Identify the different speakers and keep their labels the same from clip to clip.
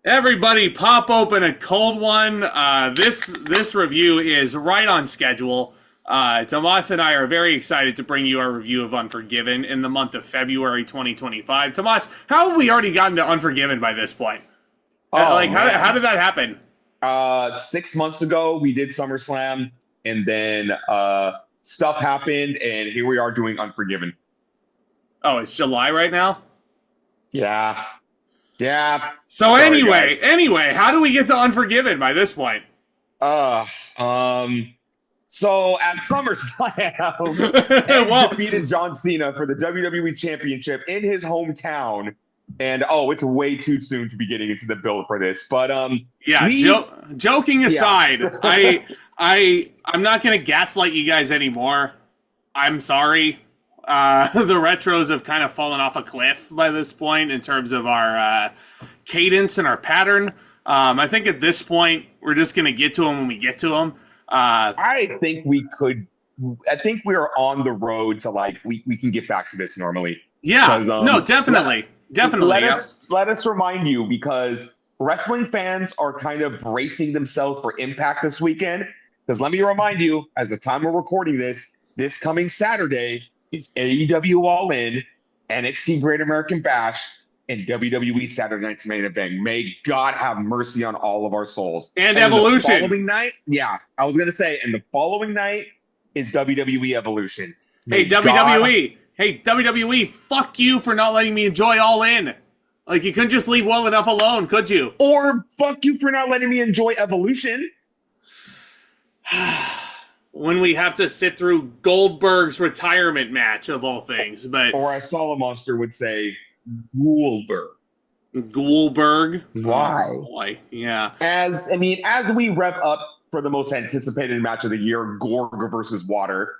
Speaker 1: Everybody pop open a cold one. This review is right on schedule. Tomas and I are very excited to bring you our review of Unforgiven in the month of February 2025. Tomas, how have we already gotten to Unforgiven by this point? How did that happen?
Speaker 2: 6 months ago, we did SummerSlam, and then stuff happened, and here we are doing Unforgiven.
Speaker 1: Oh, it's July right now?
Speaker 2: Yeah.
Speaker 1: So sorry, anyway, how do we get to Unforgiven by this point?
Speaker 2: So at SummerSlam, Edge defeated John Cena for the WWE Championship in his hometown. And it's way too soon to be getting into the build for this. But
Speaker 1: joking aside, I'm not gonna gaslight you guys anymore. I'm sorry. The retros have kind of fallen off a cliff by this point in terms of our cadence and our pattern. I think at this point, we're just going to get to them when we get to them.
Speaker 2: I think we are on the road to we can get back to this normally.
Speaker 1: Yeah, no, definitely.
Speaker 2: Let us remind you, because wrestling fans are kind of bracing themselves for Impact this weekend. Because let me remind you, at the time we're recording this coming Saturday, is AEW All In, NXT Great American Bash, and WWE Saturday Night's Main Event. May God have mercy on all of our souls.
Speaker 1: And Evolution.
Speaker 2: The following night, I was going to say, and the following night is WWE Evolution.
Speaker 1: Hey, WWE, fuck you for not letting me enjoy All In. You couldn't just leave well enough alone, could you?
Speaker 2: Or fuck you for not letting me enjoy Evolution.
Speaker 1: When we have to sit through Goldberg's retirement match, of all things.
Speaker 2: Or as Solid Monster would say, Goldberg.
Speaker 1: Why? Yeah.
Speaker 2: As we rev up for the most anticipated match of the year, Gorg versus Water,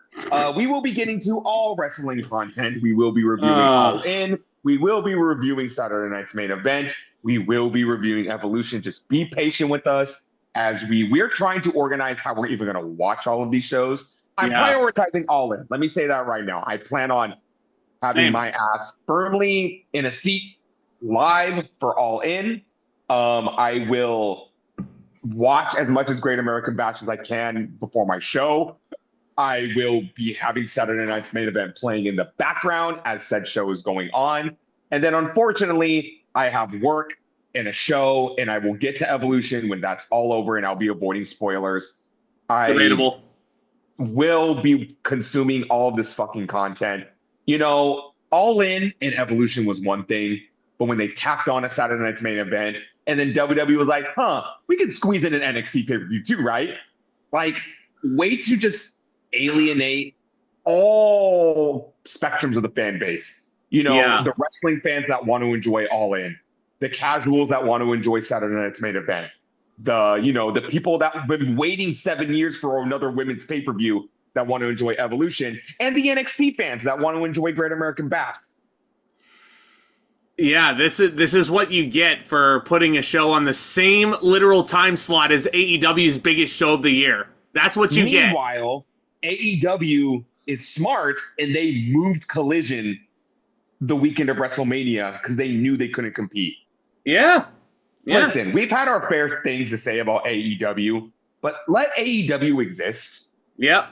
Speaker 2: we will be getting to all wrestling content. We will be reviewing All In. We will be reviewing Saturday Night's Main Event. We will be reviewing Evolution. Just be patient with us. As we're trying to organize how we're even going to watch all of these shows. I'm prioritizing All In. Let me say that right now. I plan on having my ass firmly in a seat live for All In. I will watch as much as Great American Bash as I can before my show. I will be having Saturday Night's Main Event playing in the background as said show is going on. And then unfortunately, I have work in a show, and I will get to Evolution when that's all over, and I'll be avoiding spoilers.
Speaker 1: Debatable.
Speaker 2: Will be consuming all of this fucking content. All In and Evolution was one thing, but when they tacked on a Saturday Night's Main Event, and then WWE was like, we can squeeze in an NXT pay-per-view too, right? Way to just alienate all spectrums of the fan base. The wrestling fans that want to enjoy All In, the casuals that want to enjoy Saturday Night's Main Event, the people that have been waiting 7 years for another women's pay-per-view that want to enjoy Evolution, and the NXT fans that want to enjoy Great American Bash.
Speaker 1: Yeah, this is what you get for putting a show on the same literal time slot as AEW's biggest show of the year. That's what you get.
Speaker 2: Meanwhile, AEW is smart, and they moved Collision the weekend of WrestleMania because they knew they couldn't compete.
Speaker 1: Yeah.
Speaker 2: Listen, we've had our fair things to say about AEW, but let AEW exist.
Speaker 1: Yep.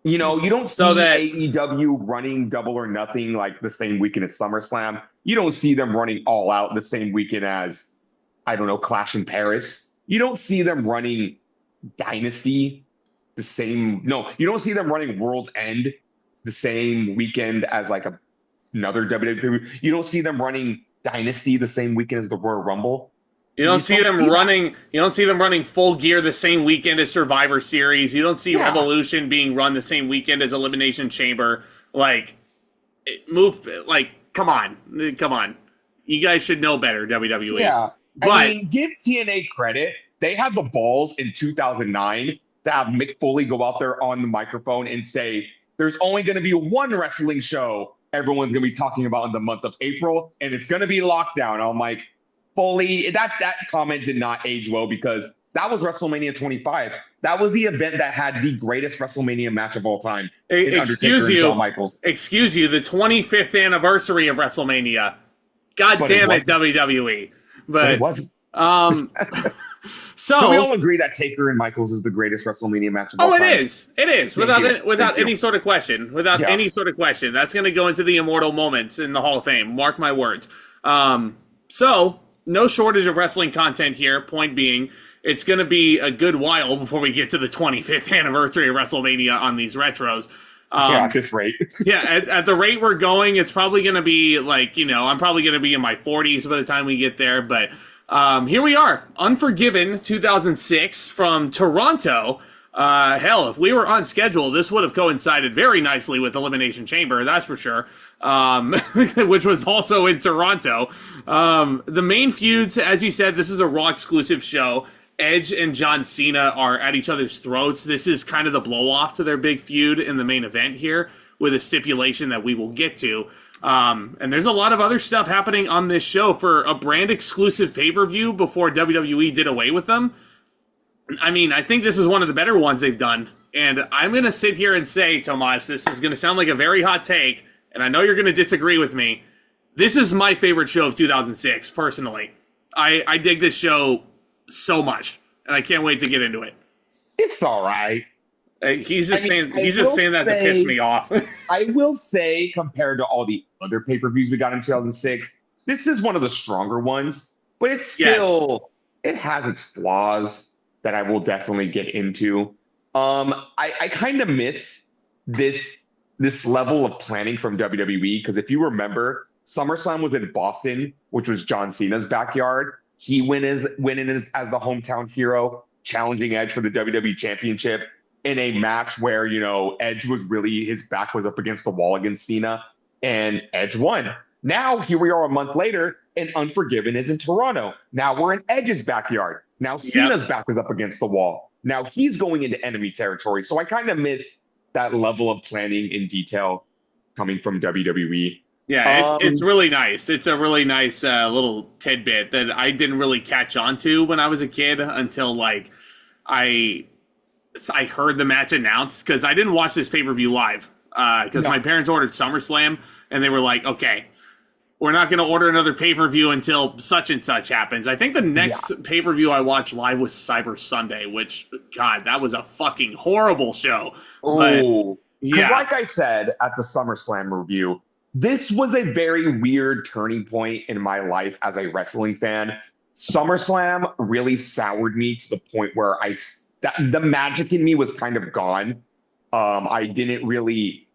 Speaker 2: You don't see AEW running Double or Nothing the same weekend as SummerSlam. You don't see them running All Out the same weekend as, Clash in Paris. You don't see them running Dynasty the same. No, you don't see them running World's End the same weekend as another WWE. You don't see them running Dynasty the same weekend as the Royal Rumble.
Speaker 1: You don't see them running Full Gear the same weekend as Survivor Series. You don't see Revolution being run the same weekend as Elimination Chamber. Come on. You guys should know better, WWE.
Speaker 2: Yeah. But give TNA credit. They had the balls in 2009 to have Mick Foley go out there on the microphone and say, there's only going to be one wrestling show everyone's going to be talking about in the month of April, and it's going to be Lockdown. I'm like, Foley, that comment did not age well, because that was WrestleMania 25. That was the event that had the greatest WrestleMania match of all time.
Speaker 1: Excuse you, the 25th anniversary of WrestleMania. God damn it, WWE.
Speaker 2: But it wasn't.
Speaker 1: So
Speaker 2: can we all agree that Taker and Michaels is the greatest WrestleMania match of all time?
Speaker 1: It is without any sort of question. Any sort of question. That's going to go into the immortal moments in the Hall of Fame. Mark my words. So no shortage of wrestling content here. Point being, it's going to be a good while before we get to the 25th anniversary of WrestleMania on these retros.
Speaker 2: At this rate.
Speaker 1: At the rate we're going, it's probably going to be like, I'm probably going to be in my 40s by the time we get there. But here we are. Unforgiven 2006 from Toronto. Hell, if we were on schedule, this would have coincided very nicely with Elimination Chamber, that's for sure, which was also in Toronto. The main feuds, as you said, this is a Raw exclusive show. Edge and John Cena are at each other's throats. This is kind of the blow-off to their big feud in the main event here, with a stipulation that we will get to. And there's a lot of other stuff happening on this show for a brand-exclusive pay-per-view before WWE did away with them. I mean, I think this is one of the better ones they've done. And I'm going to sit here and say, Tomas, this is going to sound like a very hot take, and I know you're going to disagree with me. This is my favorite show of 2006, personally. I dig this show so much, and I can't wait to get into it.
Speaker 2: It's all right.
Speaker 1: He's just saying that to piss me off.
Speaker 2: I will say, compared to all the other pay-per-views we got in 2006, this is one of the stronger ones, but it's still, it has its flaws that I will definitely get into. I kind of miss this level of planning from WWE, because if you remember, SummerSlam was in Boston, which was John Cena's backyard. He went in as the hometown hero, challenging Edge for the WWE Championship in a match where, Edge was really, his back was up against the wall against Cena, and Edge won. Now, here we are a month later, and Unforgiven is in Toronto. Now we're in Edge's backyard. Now Cena's back is up against the wall. Now he's going into enemy territory. So I kind of miss that level of planning in detail coming from WWE.
Speaker 1: Yeah, it's really nice. It's a really nice little tidbit that I didn't really catch on to when I was a kid until I heard the match announced, because I didn't watch this pay-per-view live because my parents ordered SummerSlam and they were like, okay, we're not going to order another pay-per-view until such and such happens. I think the next pay-per-view I watched live was Cyber Sunday, which, God, that was a fucking horrible show.
Speaker 2: Oh, yeah. Like I said at the SummerSlam review, this was a very weird turning point in my life as a wrestling fan. SummerSlam really soured me to the point where the magic in me was kind of gone. I didn't really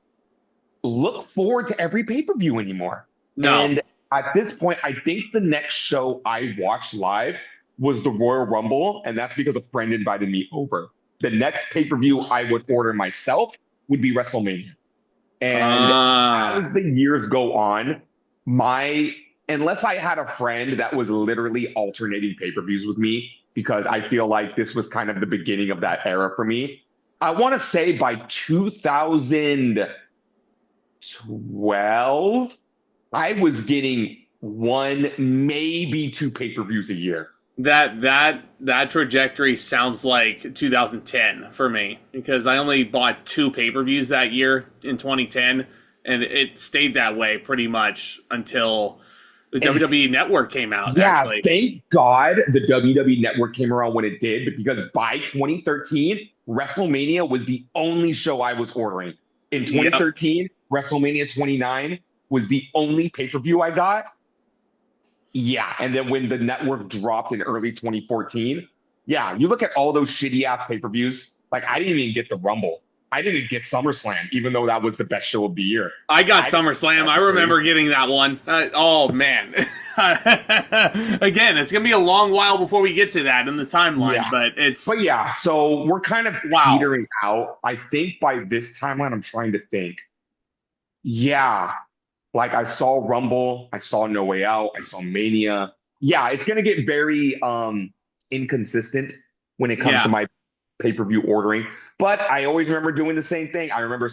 Speaker 2: look forward to every pay-per-view anymore. No. And at this point, I think the next show I watched live was the Royal Rumble, and that's because a friend invited me over. The next pay-per-view I would order myself would be WrestleMania. And as the years go on, unless I had a friend that was literally alternating pay-per-views with me, because I feel like this was kind of the beginning of that era for me, I want to say by 2012, I was getting one, maybe two pay-per-views a year.
Speaker 1: That trajectory sounds like 2010 for me, because I only bought two pay-per-views that year in 2010, and it stayed that way pretty much until the WWE Network came out.
Speaker 2: Yeah,
Speaker 1: actually.
Speaker 2: Thank God the WWE Network came around when it did, because by 2013, WrestleMania was the only show I was ordering. In 2013, WrestleMania 29 was the only pay-per-view I got. Yeah, and then when the network dropped in early 2014, you look at all those shitty-ass pay-per-views, like I didn't even get the Rumble. I didn't get SummerSlam, even though that was the best show of the year.
Speaker 1: I got SummerSlam. I remember getting that one. Oh, man. Again, it's going to be a long while before we get to that in the timeline, but it's...
Speaker 2: But yeah, so we're kind of petering out. I think by this timeline, I'm trying to think. Yeah. Like I saw Rumble, I saw No Way Out, I saw Mania. Yeah, it's going to get very inconsistent when it comes to my pay-per-view ordering. But I always remember doing the same thing. I remember,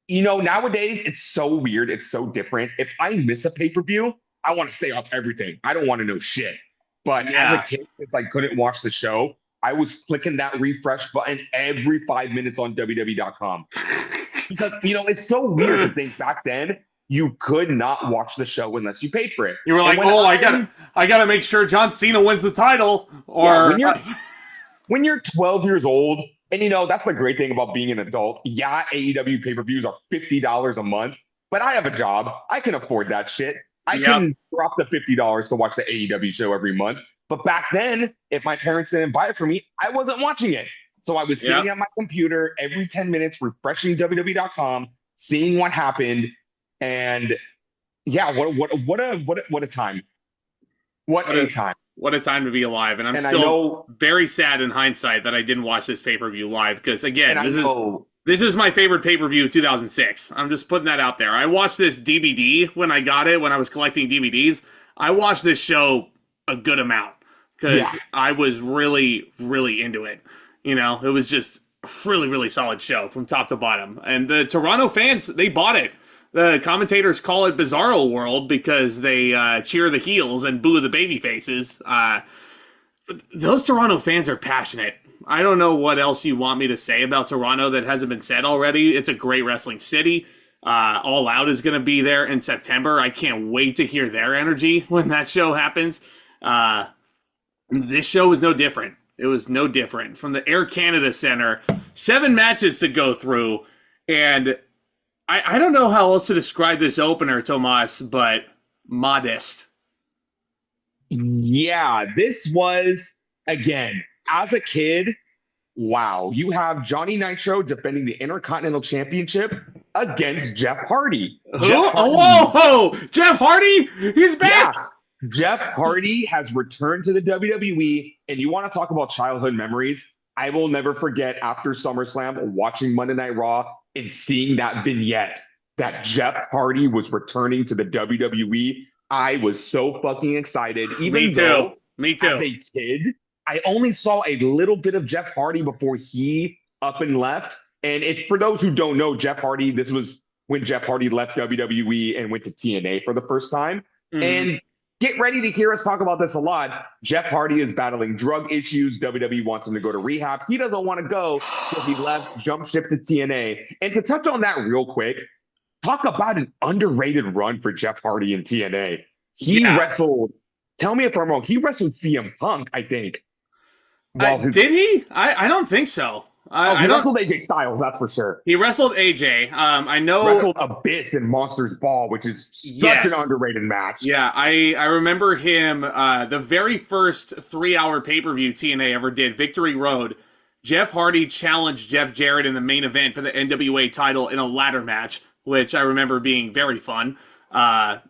Speaker 2: nowadays it's so weird. It's so different. If I miss a pay-per-view, I want to stay off everything. I don't want to know shit. But as a kid, since I couldn't watch the show, I was clicking that refresh button every 5 minutes on WWE.com. Because, it's so weird to think back then, you could not watch the show unless you paid for it.
Speaker 1: You were like, I gotta make sure John Cena wins the title. Or
Speaker 2: when you're 12 years old, and that's the great thing about being an adult. Yeah, AEW pay-per-views are $50 a month, but I have a job. I can afford that shit. I can drop the $50 to watch the AEW show every month. But back then, if my parents didn't buy it for me, I wasn't watching it. So I was sitting at my computer every 10 minutes, refreshing WWE.com, seeing what happened. And yeah, what a time. What a time.
Speaker 1: What a time to be alive. And I'm still very sad in hindsight that I didn't watch this pay-per-view live. Because again, this is my favorite pay-per-view of 2006. I'm just putting that out there. I watched this DVD when I got it, when I was collecting DVDs. I watched this show a good amount because I was really, really into it. It was just a really, really solid show from top to bottom. And the Toronto fans, they bought it. The commentators call it Bizarro World because they cheer the heels and boo the baby faces. Those Toronto fans are passionate. I don't know what else you want me to say about Toronto that hasn't been said already. It's a great wrestling city. All Out is going to be there in September. I can't wait to hear their energy when that show happens. This show was no different. It was no different. From the Air Canada Center, 7 matches to go through, and I don't know how else to describe this opener, Tomas, but modest.
Speaker 2: Yeah, this was, again, as a kid, wow. You have Johnny Nitro defending the Intercontinental Championship against Jeff Hardy.
Speaker 1: Whoa! Jeff Hardy? He's back!
Speaker 2: Yeah. Jeff Hardy has returned to the WWE, and you want to talk about childhood memories? I will never forget after SummerSlam watching Monday Night Raw and seeing that vignette that Jeff Hardy was returning to the WWE. I was so fucking excited.
Speaker 1: Me too.
Speaker 2: As a kid, I only saw a little bit of Jeff Hardy before he up and left. And for those who don't know, Jeff Hardy, this was when Jeff Hardy left WWE and went to TNA for the first time. Mm-hmm. And get ready to hear us talk about this a lot. Jeff Hardy is battling drug issues. WWE wants him to go to rehab. He doesn't want to go, so he left, jumped ship to TNA. And to touch on that real quick, talk about an underrated run for Jeff Hardy in TNA. He wrestled, tell me if I'm wrong, he wrestled CM Punk, I think.
Speaker 1: Did he? I don't think so.
Speaker 2: He wrestled AJ Styles, that's for sure.
Speaker 1: He wrestled AJ. I know.
Speaker 2: Wrestled Abyss in Monsters Ball, which is such an underrated match.
Speaker 1: Yeah, I remember him, the very first 3-hour pay-per-view TNA ever did, Victory Road. Jeff Hardy challenged Jeff Jarrett in the main event for the NWA title in a ladder match, which I remember being very fun.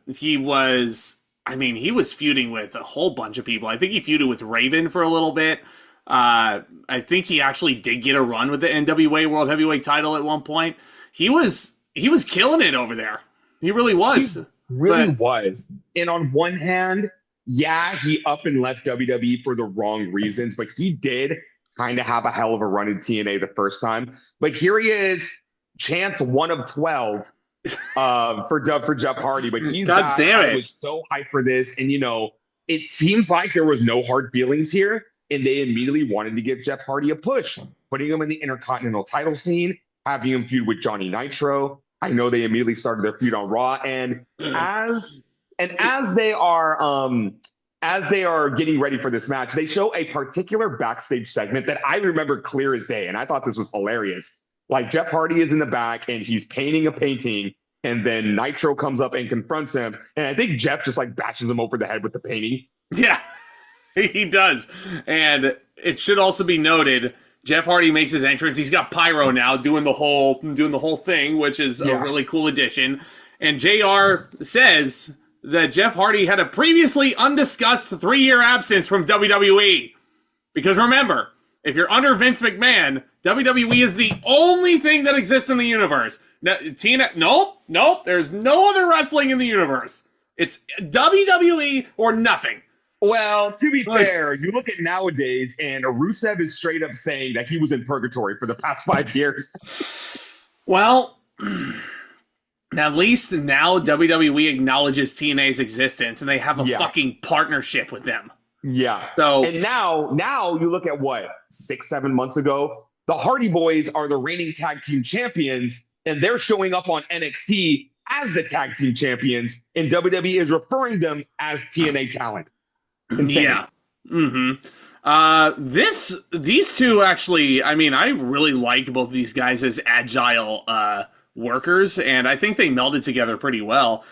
Speaker 1: He was feuding with a whole bunch of people. I think he feuded with Raven for a little bit. I think he actually did get a run with the NWA World Heavyweight title at one point. He was killing it over there. He really was.
Speaker 2: He really was. And on one hand, he up and left WWE for the wrong reasons, but he did kind of have a hell of a run in TNA the first time. But here he is, chance 1 of 12 for Jeff Hardy. But he's
Speaker 1: God damn it.
Speaker 2: I was so hyped for this. And, it seems like there was no hard feelings here. And they immediately wanted to give Jeff Hardy a push, putting him in the Intercontinental title scene, having him feud with Johnny Nitro. I know they immediately started their feud on Raw, and as they are getting ready for this match, they show a particular backstage segment that I remember clear as day, and I thought this was hilarious. Like Jeff Hardy is in the back and he's painting a painting, and then Nitro comes up and confronts him, and I think Jeff just like bashes him over the head with the painting.
Speaker 1: Yeah. He does. And it should also be noted, Jeff Hardy makes his entrance. He's got Pyro now doing the whole thing, which is a really cool addition. And JR says that Jeff Hardy had a previously undiscussed 3-year absence from WWE. Because remember, if you're under Vince McMahon, WWE is the only thing that exists in the universe. Now, nope, there's no other wrestling in the universe. It's WWE or nothing.
Speaker 2: Well, to be fair, you look at nowadays, and Rusev is straight up saying that he was in purgatory for the past 5 years.
Speaker 1: Well, at least now WWE acknowledges TNA's existence, and they have a fucking partnership with them.
Speaker 2: Yeah.
Speaker 1: So,
Speaker 2: and now you look at what, 6-7 months ago, the Hardy Boys are the reigning tag team champions, and they're showing up on NXT as the tag team champions, and WWE is referring them as TNA talent. Insane.
Speaker 1: Yeah. These two actually, I mean, I really like both these guys as agile workers, and I think they melded together pretty well.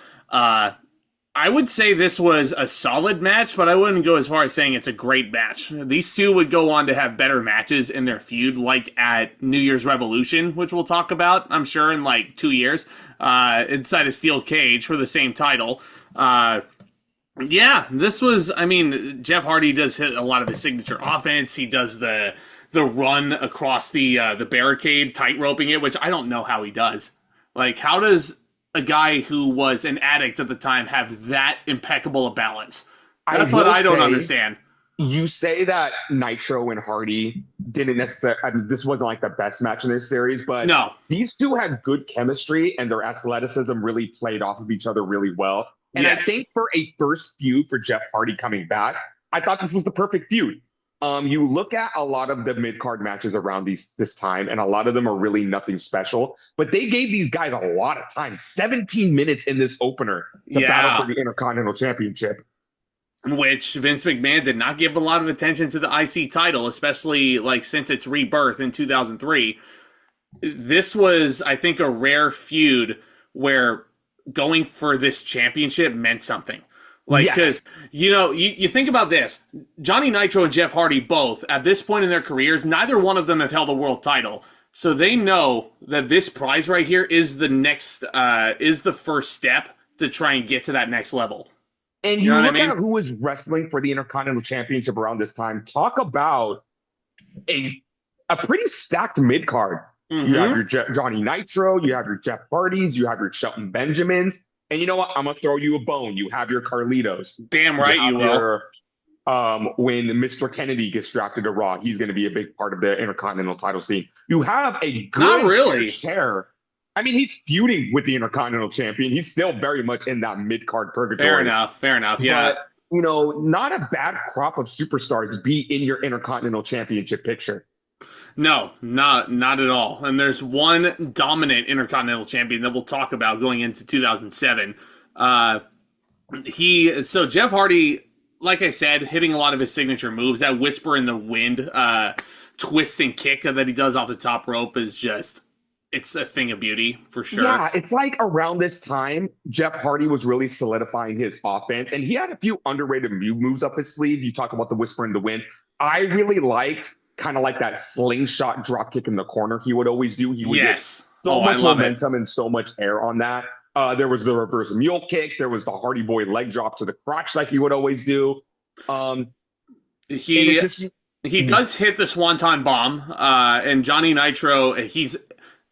Speaker 1: I would say this was a solid match, but I wouldn't go as far as saying it's a great match. These two would go on to have better matches in their feud, like at New Year's Revolution, which we'll talk about, I'm sure, in like 2 years, inside a steel cage for the same title. Yeah, this was, I mean, Jeff Hardy does hit a lot of his signature offense. He does the run across the barricade, tight roping it, which I don't know how he does. Like, how does a guy who was an addict at the time have that impeccable a balance? That's what I don't understand.
Speaker 2: You say that Nitro and Hardy didn't necessarily, I mean, this wasn't like the best match in this series, but
Speaker 1: no,
Speaker 2: these two had good chemistry and their athleticism really played off of each other really well. And yes. I think for a first feud for Jeff Hardy coming back, I thought this was the perfect feud. You look at a lot of the mid-card matches around this time, and a lot of them are really nothing special. But they gave these guys a lot of time, 17 minutes in this opener to battle for the Intercontinental Championship.
Speaker 1: Which Vince McMahon did not give a lot of attention to the IC title, especially like since its rebirth in 2003. This was, I think, a rare feud where going for this championship meant something. Like, because, you know, you think about this. Johnny Nitro and Jeff Hardy both, at this point in their careers, neither one of them have held a world title. So they know that this prize right here is the next, is the first step to try and get to that next level.
Speaker 2: And you look at who was wrestling for the Intercontinental Championship around this time. Talk about a pretty stacked mid-card. You have your Johnny Nitro, you have your Jeff Hardys, you have your Shelton Benjamins. And you know what? I'm going to throw you a bone. You have your Carlitos.
Speaker 1: Damn right you will.
Speaker 2: When Mr. Kennedy gets drafted to Raw, he's going to be a big part of the Intercontinental title scene. You have a good
Speaker 1: Not really.
Speaker 2: chair. I mean, he's feuding with the Intercontinental Champion. He's still very much in that mid-card purgatory.
Speaker 1: Fair enough, yeah.
Speaker 2: But, you know, not a bad crop of superstars be in your Intercontinental Championship picture.
Speaker 1: No, not at all. And there's one dominant Intercontinental Champion that we'll talk about going into 2007. So Jeff Hardy, like I said, hitting a lot of his signature moves. That whisper in the wind, twist and kick that he does off the top rope is just, it's a thing of beauty for sure.
Speaker 2: Yeah, it's like around this time, Jeff Hardy was really solidifying his offense, and he had a few underrated moves up his sleeve. You talk about the whisper in the wind. I really liked kind of like that slingshot drop kick in the corner he would always do. He would get so much momentum and so much air on that. There was the reverse mule kick. There was the Hardy Boy leg drop to the crotch like he would always do.
Speaker 1: He does hit the Swanton Bomb, and Johnny Nitro,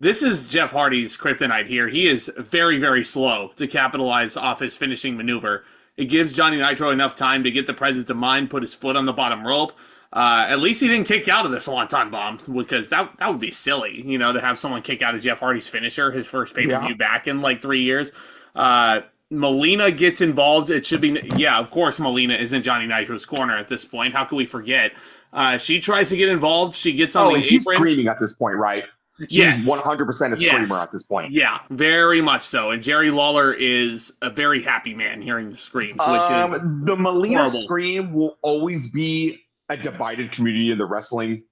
Speaker 1: this is Jeff Hardy's kryptonite here. He is very, very slow to capitalize off his finishing maneuver. It gives Johnny Nitro enough time to get the presence of mind, put his foot on the bottom rope. At least he didn't kick out of the Swanton Bomb, because that would be silly, you know, to have someone kick out of Jeff Hardy's finisher, his first pay-per-view back in like 3 years. Melina gets involved. It should be, of course Melina is in Johnny Nitro's corner at this point. How could we forget? She tries to get involved. She gets on the apron.
Speaker 2: She's screaming at this point, right? She's 100% a screamer at this point.
Speaker 1: Yeah, very much so. And Jerry Lawler is a very happy man hearing the screams, which is
Speaker 2: the Melina
Speaker 1: horrible.
Speaker 2: Scream will always be a divided community in the wrestling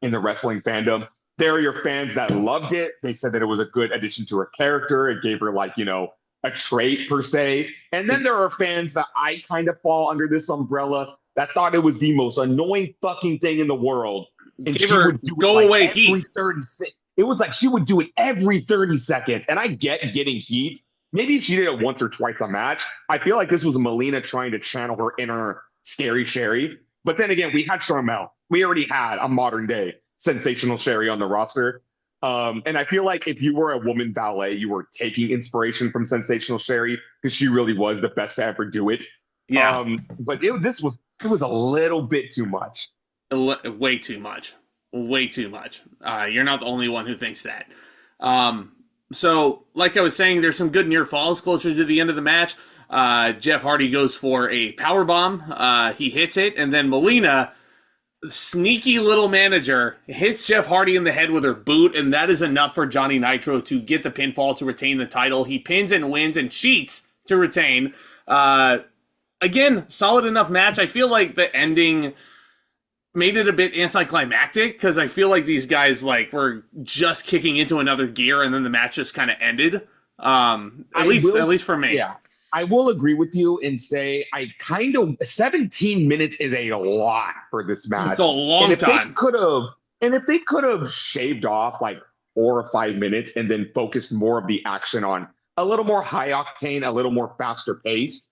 Speaker 2: fandom. There are your fans that loved it. They said that it was a good addition to her character. It gave her, like, you know, a trait per se. And then there are fans that I kind of fall under this umbrella that thought it was the most annoying fucking thing in the world. And
Speaker 1: give her go away heat.
Speaker 2: 36. It was like she would do it every 30 seconds. And I get getting heat. Maybe if she did it once or twice a match. I feel like this was Melina trying to channel her inner Scary Sherry. But then again, we had Sharmell. We already had a modern day Sensational Sherry on the roster. And I feel like if you were a woman ballet, you were taking inspiration from Sensational Sherry because she really was the best to ever do it.
Speaker 1: Yeah.
Speaker 2: But it was a little bit too much.
Speaker 1: Way too much. You're not the only one who thinks that. So, like I was saying, there's some good near falls closer to the end of the match. Jeff Hardy goes for a power bomb. He hits it, and then Melina, sneaky little manager hits Jeff Hardy in the head with her boot, and that is enough for Johnny Nitro to get the pinfall to retain the title. He pins and wins and cheats to retain. Again, solid enough match. I feel like the ending made it a bit anticlimactic because I feel like these guys were just kicking into another gear, and then the match just kind of ended. At least for me.
Speaker 2: Yeah. I will agree with you and say 17 minutes is a lot for this match.
Speaker 1: It's a long time.
Speaker 2: If they could have shaved off 4 or 5 minutes and then focused more of the action on a little more high octane, a little more faster paced,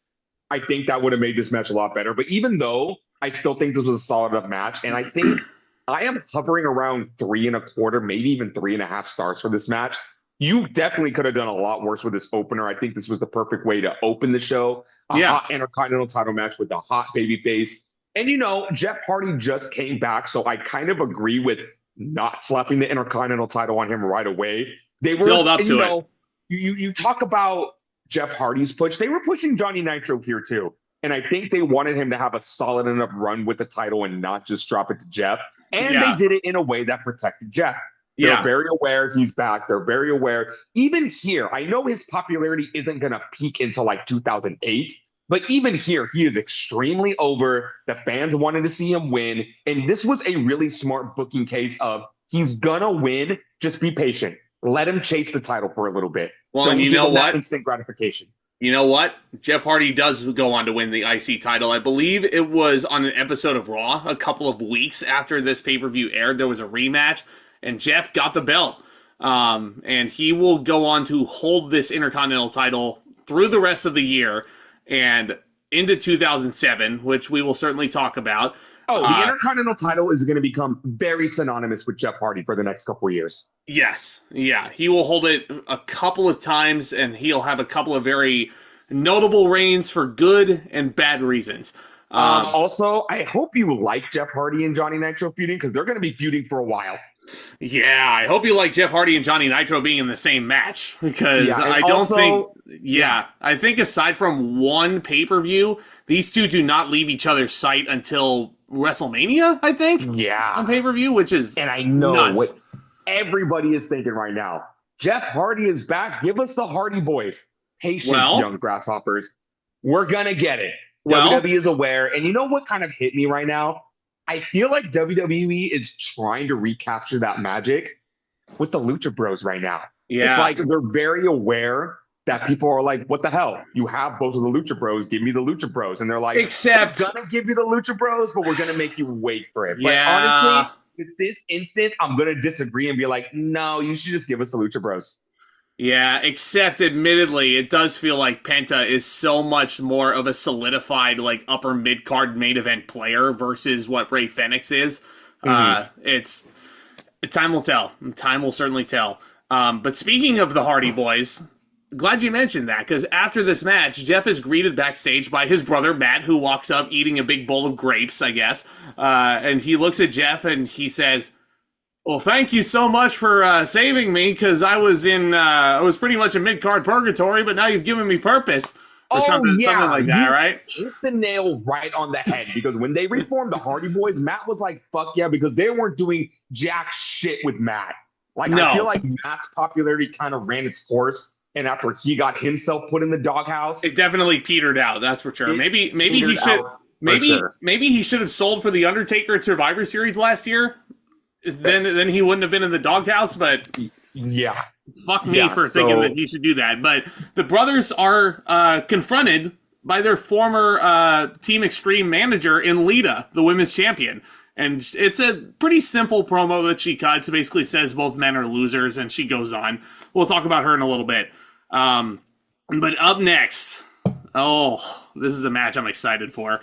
Speaker 2: I think that would have made this match a lot better. But even though I still think this was a solid enough match, and I think I am hovering around 3.25, maybe even 3.5 stars for this match. You definitely could have done a lot worse with this opener. I think this was the perfect way to open the show. A hot Intercontinental title match with the hot babyface. And, Jeff Hardy just came back, so I kind of agree with not slapping the Intercontinental title on him right away. They were
Speaker 1: build up to it.
Speaker 2: You talk about Jeff Hardy's push. They were pushing Johnny Nitro here, too. And I think they wanted him to have a solid enough run with the title and not just drop it to Jeff. And they did it in a way that protected Jeff. They're very aware he's back. They're very aware. Even here, I know his popularity isn't going to peak until 2008, but even here, he is extremely over. The fans wanted to see him win. And this was a really smart booking case of he's going to win. Just be patient. Let him chase the title for a little bit.
Speaker 1: Well, and you know what?
Speaker 2: Instant gratification.
Speaker 1: You know what? Jeff Hardy does go on to win the IC title. I believe it was on an episode of Raw a couple of weeks after this pay-per-view aired. There was a rematch. And Jeff got the belt, and he will go on to hold this Intercontinental title through the rest of the year and into 2007, which we will certainly talk about.
Speaker 2: Oh, the Intercontinental title is going to become very synonymous with Jeff Hardy for the next couple of years.
Speaker 1: Yes, yeah. He will hold it a couple of times, and he'll have a couple of very notable reigns for good and bad reasons.
Speaker 2: Also, I hope you like Jeff Hardy and Johnny Nitro feuding because they're going to be feuding for a while.
Speaker 1: Yeah, I hope you like Jeff Hardy and Johnny Nitro being in the same match because I think aside from one pay-per-view, these two do not leave each other's sight until WrestleMania, I think.
Speaker 2: Yeah.
Speaker 1: On pay-per-view, which is
Speaker 2: and I know
Speaker 1: nuts.
Speaker 2: What everybody is thinking right now. Jeff Hardy is back. Give us the Hardy Boys. Patience, young grasshoppers. We're going to get it. WWE is aware. And you know what kind of hit me right now? I feel like WWE is trying to recapture that magic with the Lucha Bros right now.
Speaker 1: Yeah.
Speaker 2: It's like they're very aware that people are like, what the hell? You have both of the Lucha Bros. Give me the Lucha Bros. And they're like,
Speaker 1: except
Speaker 2: we're going to give you the Lucha Bros, but we're going to make you wait for it.
Speaker 1: Yeah.
Speaker 2: But honestly, with this instant, I'm going to disagree and be like, no, you should just give us the Lucha Bros.
Speaker 1: Yeah, except admittedly, it does feel like Penta is so much more of a solidified, upper mid-card main event player versus what Rey Fenix is. It's time will tell. Time will certainly tell. But speaking of the Hardy Boys, glad you mentioned that, because after this match, Jeff is greeted backstage by his brother Matt, who walks up eating a big bowl of grapes, I guess. And he looks at Jeff and he says, well, thank you so much for saving me, because I was pretty much a mid-card purgatory, but now you've given me purpose. Or something like that, right?
Speaker 2: Hit the nail right on the head, because when they reformed the Hardy Boys, Matt was like, fuck yeah, because they weren't doing jack shit with Matt. I feel like Matt's popularity kind of ran its course, and after he got himself put in the doghouse,
Speaker 1: it definitely petered out, that's for sure. Maybe he should maybe he should have sold for the Undertaker at Survivor Series last year. Then he wouldn't have been in the doghouse, but fuck me for thinking that he should do that. But the brothers are confronted by their former Team Extreme manager in Lita, the women's champion. And it's a pretty simple promo that she cuts. It basically says both men are losers, and she goes on. We'll talk about her in a little bit. But up next, this is a match I'm excited for.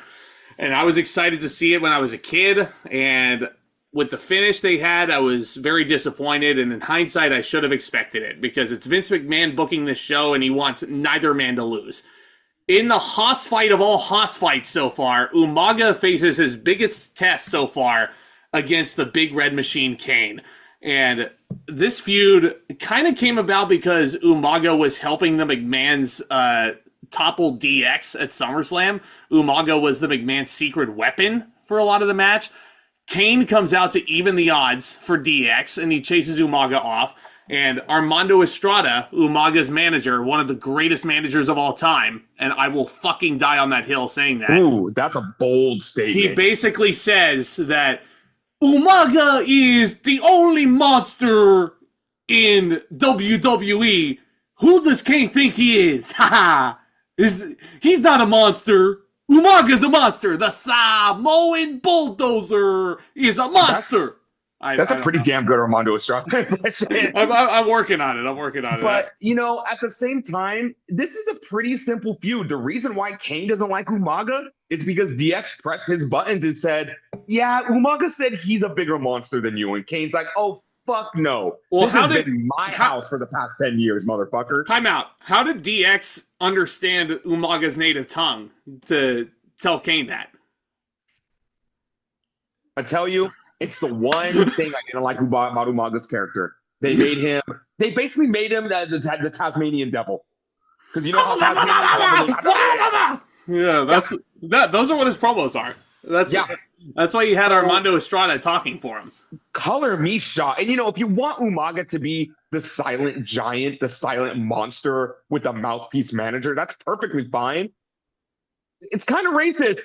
Speaker 1: And I was excited to see it when I was a kid, and with the finish they had, I was very disappointed, and in hindsight, I should have expected it, because it's Vince McMahon booking this show, and he wants neither man to lose. In the Haas fight of all Haas fights so far, Umaga faces his biggest test so far against the Big Red Machine Kane. And this feud kind of came about because Umaga was helping the McMahons topple DX at SummerSlam. Umaga was the McMahon's secret weapon for a lot of the match. Kane comes out to even the odds for DX, and he chases Umaga off. And Armando Estrada, Umaga's manager, one of the greatest managers of all time, and I will fucking die on that hill saying that.
Speaker 2: Ooh, that's a bold statement.
Speaker 1: He basically says that Umaga is the only monster in WWE. Who does Kane think he is? Haha. He's not a monster. Umaga's a monster. The Samoan bulldozer is a monster.
Speaker 2: That's a pretty damn good Armando Estrada impression.
Speaker 1: I'm working on it.
Speaker 2: But, you know, at the same time, this is a pretty simple feud. The reason why Kane doesn't like Umaga is because DX pressed his buttons and said, yeah, Umaga said he's a bigger monster than you. And Kane's like, oh, fuck no. Well, this has been my house for the past 10 years, motherfucker.
Speaker 1: Time out. How did DX understand Umaga's native tongue to tell Kane that?
Speaker 2: I tell you, it's the one thing I didn't like about Umaga's character. They basically made him the Tasmanian devil. Because you know how Tasmanian devil.
Speaker 1: Yeah, those are what his promos are. That's why you had Armando Estrada talking for him.
Speaker 2: Color me shocked. And, you know, if you want Umaga to be the silent giant, the silent monster with a mouthpiece manager, that's perfectly fine. It's kind of racist.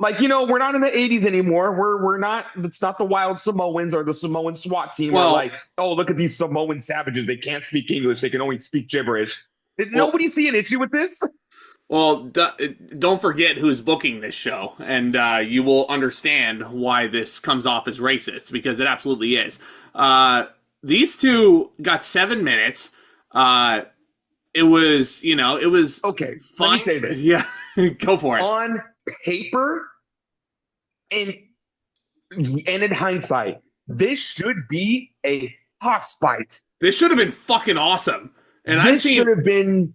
Speaker 2: Like, you know, we're not in the 80s anymore. We're not, it's not the Wild Samoans or the Samoan SWAT team. We're like, oh, look at these Samoan savages. They can't speak English. They can only speak gibberish. Did nobody see an issue with this?
Speaker 1: Well, don't forget who's booking this show, and you will understand why this comes off as racist, because it absolutely is. These two got 7 minutes. It was
Speaker 2: okay.
Speaker 1: Fine.
Speaker 2: Let me say this.
Speaker 1: Yeah, go for it.
Speaker 2: On paper, and in hindsight, this should be a hoss fight.
Speaker 1: This should have been fucking awesome. And
Speaker 2: this should have been,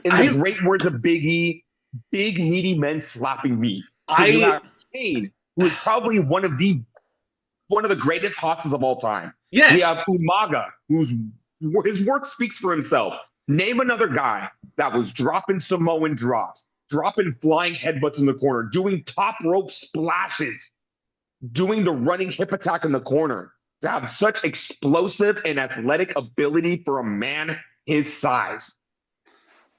Speaker 2: in the great words of Big E, big meaty men slapping meat. You have Kane, who is probably one of the greatest hosses of all time.
Speaker 1: Yes.
Speaker 2: We have Umaga, his work speaks for himself. Name another guy that was dropping Samoan drops, dropping flying headbutts in the corner, doing top rope splashes, doing the running hip attack in the corner. To have such explosive and athletic ability for a man his size.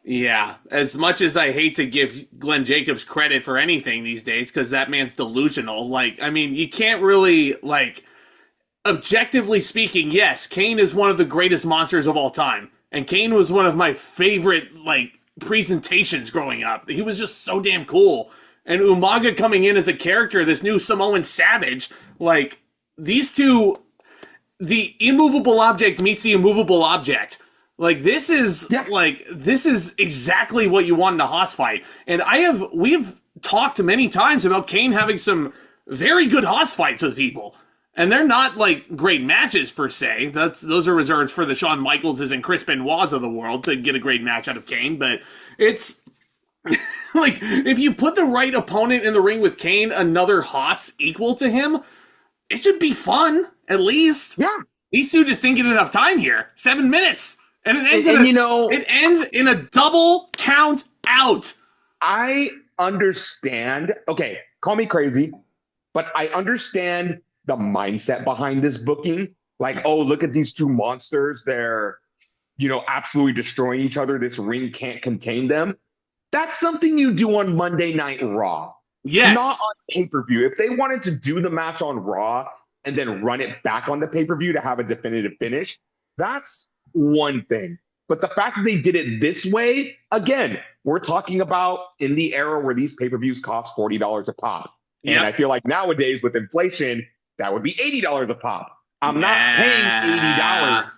Speaker 1: Yeah, as much as I hate to give Glenn Jacobs credit for anything these days, because that man's delusional. Like, I mean, you can't really, like, objectively speaking, yes, Kane is one of the greatest monsters of all time. And Kane was one of my favorite, like, presentations growing up. He was just so damn cool. And Umaga coming in as a character, this new Samoan savage, like, these two, the immovable object meets the immovable object. Like, this is exactly what you want in a hoss fight. And we have talked many times about Kane having some very good hoss fights with people. And they're not, like, great matches, per se. Those are reserved for the Shawn Michaelses and Chris Benoits of the world to get a great match out of Kane. But it's, like, if you put the right opponent in the ring with Kane, another hoss equal to him, it should be fun, at least.
Speaker 2: Yeah.
Speaker 1: These two just didn't get enough time here. 7 minutes. And it ends in a double count out.
Speaker 2: I understand. Okay, call me crazy, but I understand the mindset behind this booking. Like, oh, look at these two monsters. They're, absolutely destroying each other. This ring can't contain them. That's something you do on Monday Night Raw.
Speaker 1: Yes.
Speaker 2: Not on pay-per-view. If they wanted to do the match on Raw and then run it back on the pay-per-view to have a definitive finish, that's one thing. But the fact that they did it this way, again, we're talking about in the era where these pay-per-views cost $40 a pop. And I feel like nowadays with inflation, that would be $80 a pop. I'm not paying $80.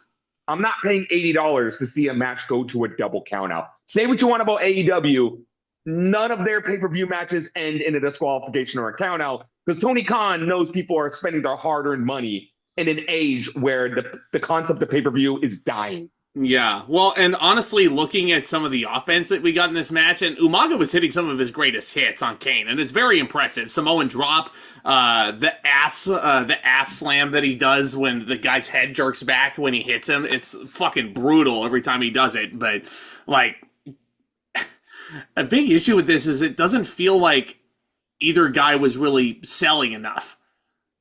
Speaker 2: I'm not paying $80 to see a match go to a double count out. Say what you want about AEW. None of their pay-per-view matches end in a disqualification or a count out because Tony Khan knows people are spending their hard-earned money in an age where the concept of pay-per-view is dying. Yeah,
Speaker 1: well, and honestly, looking at some of the offense that we got in this match, and Umaga was hitting some of his greatest hits on Kane, and it's very impressive. Samoan drop, the ass slam that he does when the guy's head jerks back when he hits him. It's fucking brutal every time he does it, but, like, a big issue with this is it doesn't feel like either guy was really selling enough.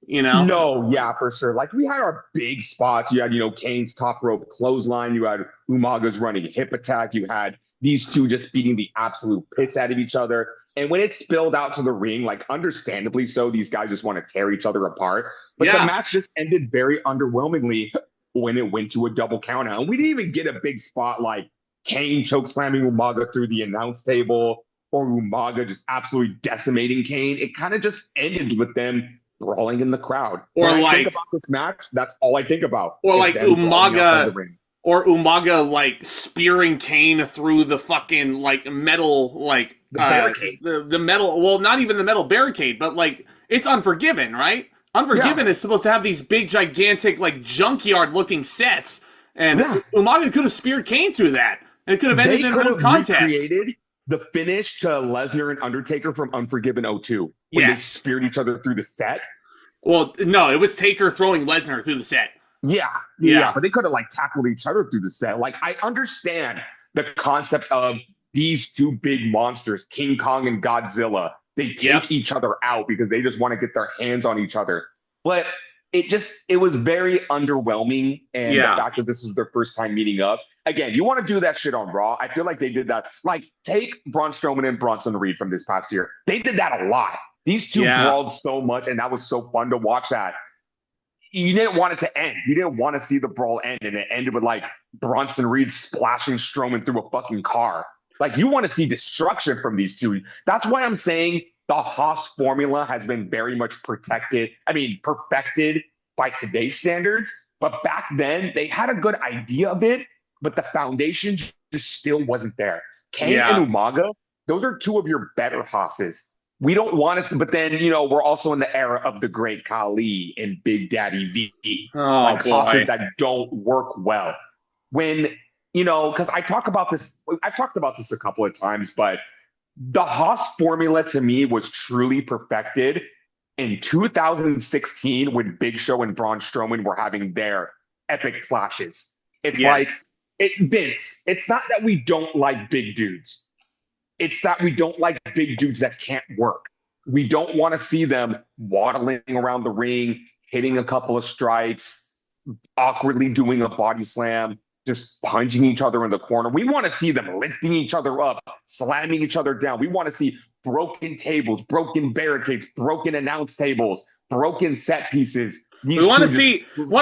Speaker 1: you know?
Speaker 2: No, yeah, for sure. Like we had our big spots. You had, Kane's top rope clothesline. You had Umaga's running hip attack. You had these two just beating the absolute piss out of each other. And when it spilled out to the ring, like understandably so, these guys just want to tear each other apart. But the match just ended very underwhelmingly when it went to a double countout. And we didn't even get a big spot like Kane choke slamming Umaga through the announce table or Umaga just absolutely decimating Kane. It kind of just ended with them brawling in the crowd.
Speaker 1: Or
Speaker 2: when I
Speaker 1: like
Speaker 2: think about this match, that's all I think about.
Speaker 1: Or like Umaga, or Umaga like spearing Kane through the fucking like metal like
Speaker 2: the barricade.
Speaker 1: The metal. Well, not even the metal barricade, but like it's Unforgiven, right? Unforgiven is supposed to have these big, gigantic, like junkyard looking sets, and Umaga could have speared Kane through that, and it could have ended in a contest.
Speaker 2: Recreated the finish to Lesnar and Undertaker from Unforgiven 02 when they speared each other through the set.
Speaker 1: Well, no, it was Taker throwing Lesnar through the set.
Speaker 2: Yeah, but they could have like tackled each other through the set. Like I understand the concept of these two big monsters, King Kong and Godzilla. They take each other out because they just want to get their hands on each other. But it was very underwhelming. And the fact that this is their first time meeting up. Again, you want to do that shit on Raw. I feel like they did that. Like, take Braun Strowman and Bronson Reed from this past year. They did that a lot. These two brawled so much, and that was so fun to watch that. You didn't want it to end. You didn't want to see the brawl end, and it ended with, like, Bronson Reed splashing Strowman through a fucking car. Like, you want to see destruction from these two. That's why I'm saying the Haas formula has been very much perfected by today's standards. But back then, they had a good idea of it, but the foundation just still wasn't there. Kane and Umaga, those are two of your better Haas's. We don't want to, but then, we're also in the era of the great Khali and Big Daddy V. Haas's that don't work well. When, because I've talked about this a couple of times, but the Haas formula to me was truly perfected in 2016 when Big Show and Braun Strowman were having their epic clashes. It's Vince, it's not that we don't like big dudes. It's that we don't like big dudes that can't work. We don't want to see them waddling around the ring, hitting a couple of strikes, awkwardly doing a body slam, just punching each other in the corner. We want to see them lifting each other up, slamming each other down. We want to see broken tables, broken barricades, broken announce tables, broken set pieces.
Speaker 1: We want to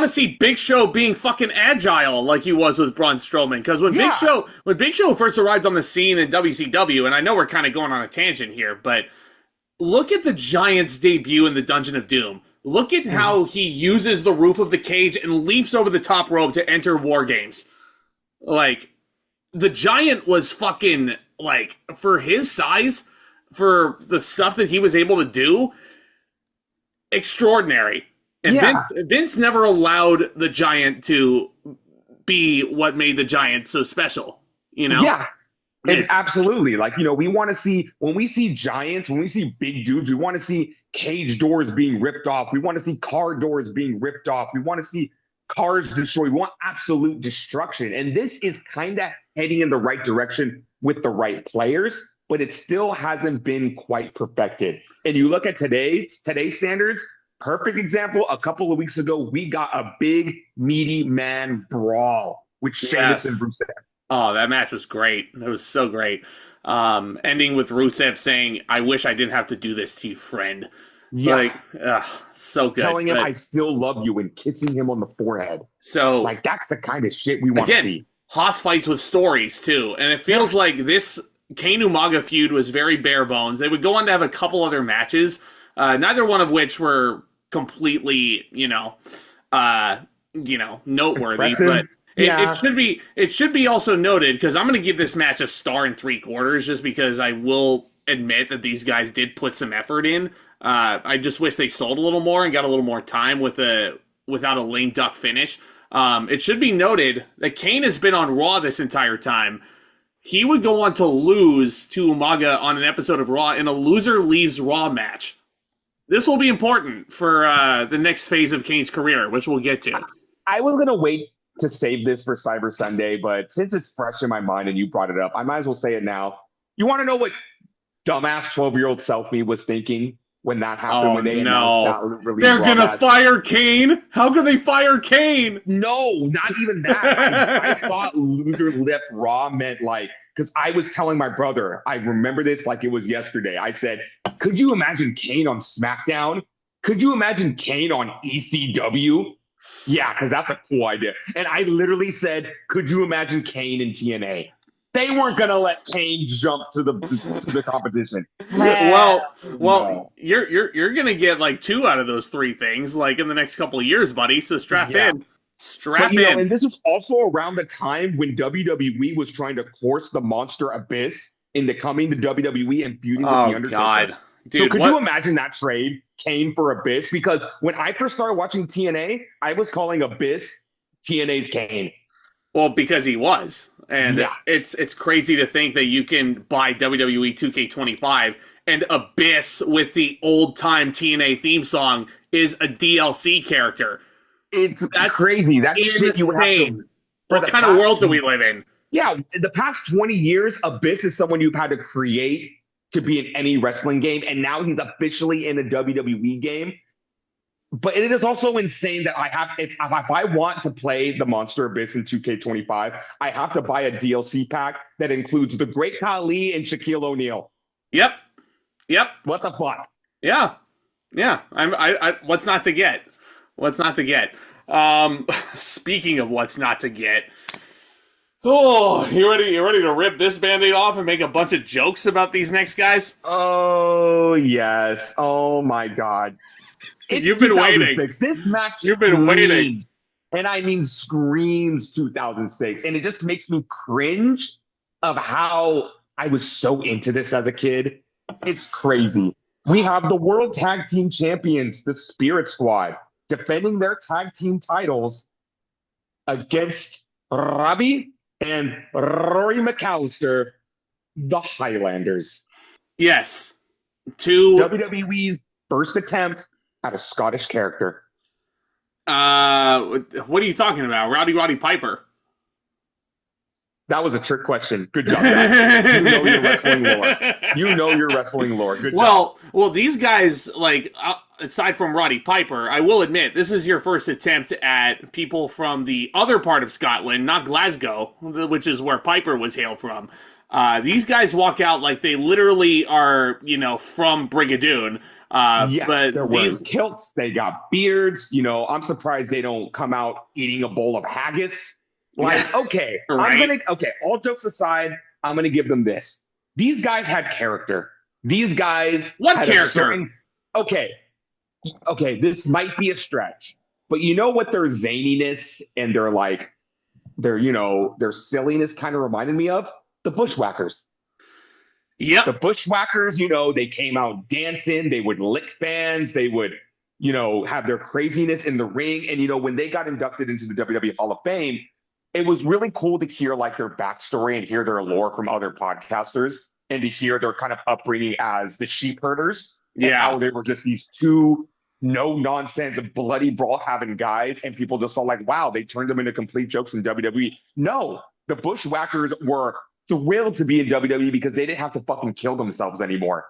Speaker 1: see Big Show being fucking agile like he was with Braun Strowman. Because when Big Show first arrived on the scene in WCW, and I know we're kind of going on a tangent here, but look at the Giant's debut in the Dungeon of Doom. Look at how he uses the roof of the cage and leaps over the top rope to enter War Games. Like, the Giant was fucking, like, for his size, for the stuff that he was able to do, extraordinary. And Vince never allowed the Giant to be what made the Giant so special,
Speaker 2: Yeah, absolutely. Like, we want to see, when we see giants, when we see big dudes, we want to see cage doors being ripped off. We want to see car doors being ripped off. We want to see cars destroyed. We want absolute destruction. And this is kind of heading in the right direction with the right players, but it still hasn't been quite perfected. And you look at today's standards, perfect example, a couple of weeks ago, we got a big, meaty man brawl with Sheamus and Rusev.
Speaker 1: Oh, that match was great. It was so great. Ending with Rusev saying, "I wish I didn't have to do this to you, friend." Yeah. Like, so good.
Speaker 2: Telling him, "I still love you," and kissing him on the forehead.
Speaker 1: So,
Speaker 2: like, that's the kind of shit we want to see.
Speaker 1: Haas fights with stories, too. And it feels like this Kane-Umaga feud was very bare bones. They would go on to have a couple other matches, neither one of which were completely, noteworthy. Impressive. But it should be also noted, because I'm going to give this match a 1.75 stars just because I will admit that these guys did put some effort in. I just wish they sold a little more and got a little more time without a lame duck finish. It should be noted that Kane has been on Raw this entire time. He would go on to lose to Umaga on an episode of Raw in a loser leaves Raw match. This will be important for the next phase of Kane's career, which we'll get to.
Speaker 2: I was going to wait to save this for Cyber Sunday, but since it's fresh in my mind and you brought it up, I might as well say it now. You want to know what dumbass 12-year-old self me was thinking when that happened, when they announced that release.
Speaker 1: They're going to fire Kane? How could they fire Kane?
Speaker 2: No, not even that. I thought loser lip Raw meant like, because I was telling my brother, I remember this like it was yesterday. I said, could you imagine Kane on SmackDown? Could you imagine Kane on ECW? Yeah, because that's a cool idea. And I literally said, could you imagine Kane in TNA? They weren't gonna let Kane jump to the competition.
Speaker 1: Well, no. You're gonna get like 2 out of those 3 things like in the next couple of years, buddy. So strap in. Strap in.
Speaker 2: And this was also around the time when WWE was trying to course the Monster Abyss into coming to WWE and feuding with The Undertaker. God. Dude, so could you imagine that trade, Kane for Abyss? Because when I first started watching TNA, I was calling Abyss TNA's Kane.
Speaker 1: Well, because he was. And it's crazy to think that you can buy WWE 2K25 and Abyss with the old-time TNA theme song is a DLC character.
Speaker 2: That's crazy. That's shit you would have to...
Speaker 1: What kind of world do we live in?
Speaker 2: Yeah, in the past 20 years, Abyss is someone you've had to create to be in any wrestling game, and now he's officially in a WWE game. But it is also insane that if I want to play the Monster Abyss in 2K25, I have to buy a DLC pack that includes the Great Khali and Shaquille O'Neal.
Speaker 1: Yep.
Speaker 2: What the fuck?
Speaker 1: Yeah. I what's not to get? What's not to get? Speaking of what's not to get. Oh, you ready to rip this Band-Aid off and make a bunch of jokes about these next guys?
Speaker 2: Oh, yes. Oh, my God.
Speaker 1: You've been waiting.
Speaker 2: This match
Speaker 1: You've been waiting.
Speaker 2: And I mean screams 2006. And it just makes me cringe of how I was so into this as a kid. It's crazy. We have the World Tag Team Champions, the Spirit Squad, defending their tag team titles against Robbie and Rory McAllister, the Highlanders.
Speaker 1: Yes.
Speaker 2: WWE's first attempt at a Scottish character.
Speaker 1: What are you talking about? Roddy Piper.
Speaker 2: That was a trick question. Good job, Zach. You know your wrestling lore. You know your wrestling lore. Good job.
Speaker 1: Well, these guys, like, aside from Roddy Piper, I will admit, this is your first attempt at people from the other part of Scotland, not Glasgow, which is where Piper was hailed from. These guys walk out like they literally are, from Brigadoon.
Speaker 2: Yes,
Speaker 1: but
Speaker 2: they're wearing kilts. They got beards. I'm surprised they don't come out eating a bowl of haggis. Like, okay,
Speaker 1: right.
Speaker 2: All jokes aside, I'm going to give them this. These guys had character. These guys
Speaker 1: What character?
Speaker 2: Okay, this might be a stretch, but you know what their zaniness and their silliness kind of reminded me of? The Bushwhackers.
Speaker 1: Yep.
Speaker 2: The Bushwhackers, they came out dancing, they would lick fans, they would, have their craziness in the ring. And, when they got inducted into the WWE Hall of Fame, it was really cool to hear their backstory and hear their lore from other podcasters and to hear their kind of upbringing as the sheep herders.
Speaker 1: Yeah.
Speaker 2: And how they were just these two no-nonsense, bloody brawl-having guys. And people just felt like, wow, they turned them into complete jokes in WWE. No, the Bushwhackers were thrilled to be in WWE because they didn't have to fucking kill themselves anymore.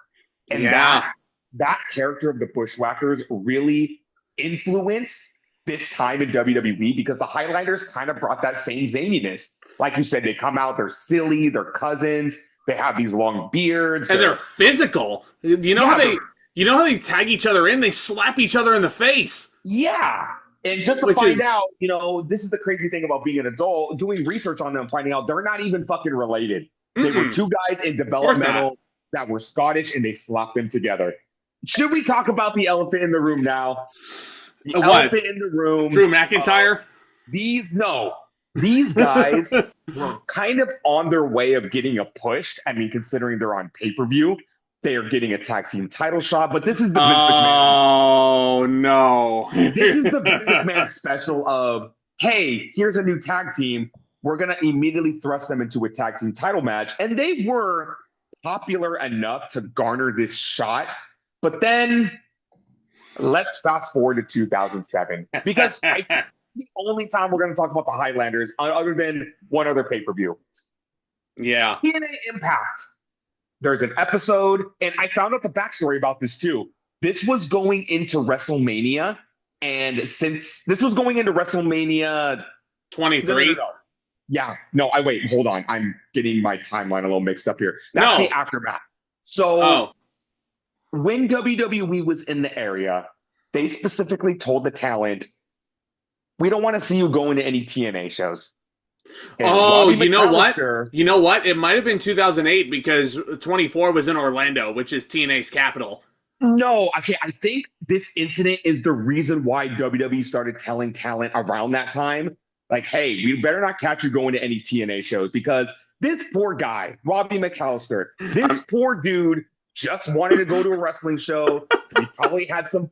Speaker 2: And that character of the Bushwhackers really influenced this time in WWE because the Highlanders kind of brought that same zaniness. Like you said, they come out, they're silly, they're cousins, they have these long beards.
Speaker 1: And they're physical. You know how they tag each other in? They slap each other in the face.
Speaker 2: Yeah. And just to find out, this is the crazy thing about being an adult, doing research on them, finding out they're not even fucking related. They were two guys in developmental that were Scottish, and they slapped them together. Should we talk about the elephant in the room now? The elephant in the room.
Speaker 1: Drew McIntyre?
Speaker 2: These guys were kind of on their way of getting a push. I mean, considering they're on pay-per-view, they are getting a tag team title shot, but this is the Vince McMahon.
Speaker 1: Oh, no.
Speaker 2: This is the Vince McMahon special of, hey, here's a new tag team. We're going to immediately thrust them into a tag team title match. And they were popular enough to garner this shot. But then let's fast forward to 2007. Because the only time we're going to talk about the Highlanders, other than one other pay-per-view.
Speaker 1: Yeah.
Speaker 2: TNA Impact. There's an episode, and I found out the backstory about this too. this was going into WrestleMania, and since this was going into WrestleMania
Speaker 1: 23.
Speaker 2: Yeah, no, hold on. I'm getting my timeline a little mixed up here. That's the aftermath. So when WWE was in the area, they specifically told the talent, we don't want to see you going to any TNA shows. And
Speaker 1: you know what? You know what? It might have been 2008 because 24 was in Orlando, which is TNA's capital.
Speaker 2: No, okay, I think this incident is the reason why WWE started telling talent around that time, like, hey, we better not catch you going to any TNA shows, because this poor guy, Robbie McAllister, this poor dude just wanted to go to a wrestling show. He probably had some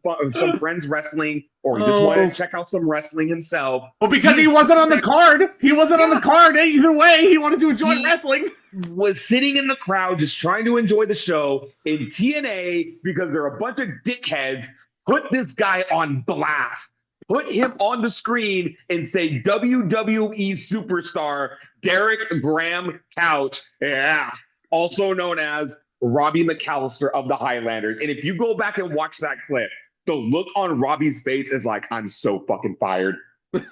Speaker 2: friends wrestling, or he just wanted to check out some wrestling himself.
Speaker 1: Well, because he wasn't on the card. He wasn't on the card. Either way, he wanted to enjoy wrestling.
Speaker 2: Was sitting in the crowd just trying to enjoy the show, in TNA, because they're a bunch of dickheads, put this guy on blast. Put him on the screen and say WWE superstar Derek Graham Couch, also known as Robbie McAllister of the Highlanders. And if you go back and watch that clip, the look on Robbie's face is like, I'm so fucking fired.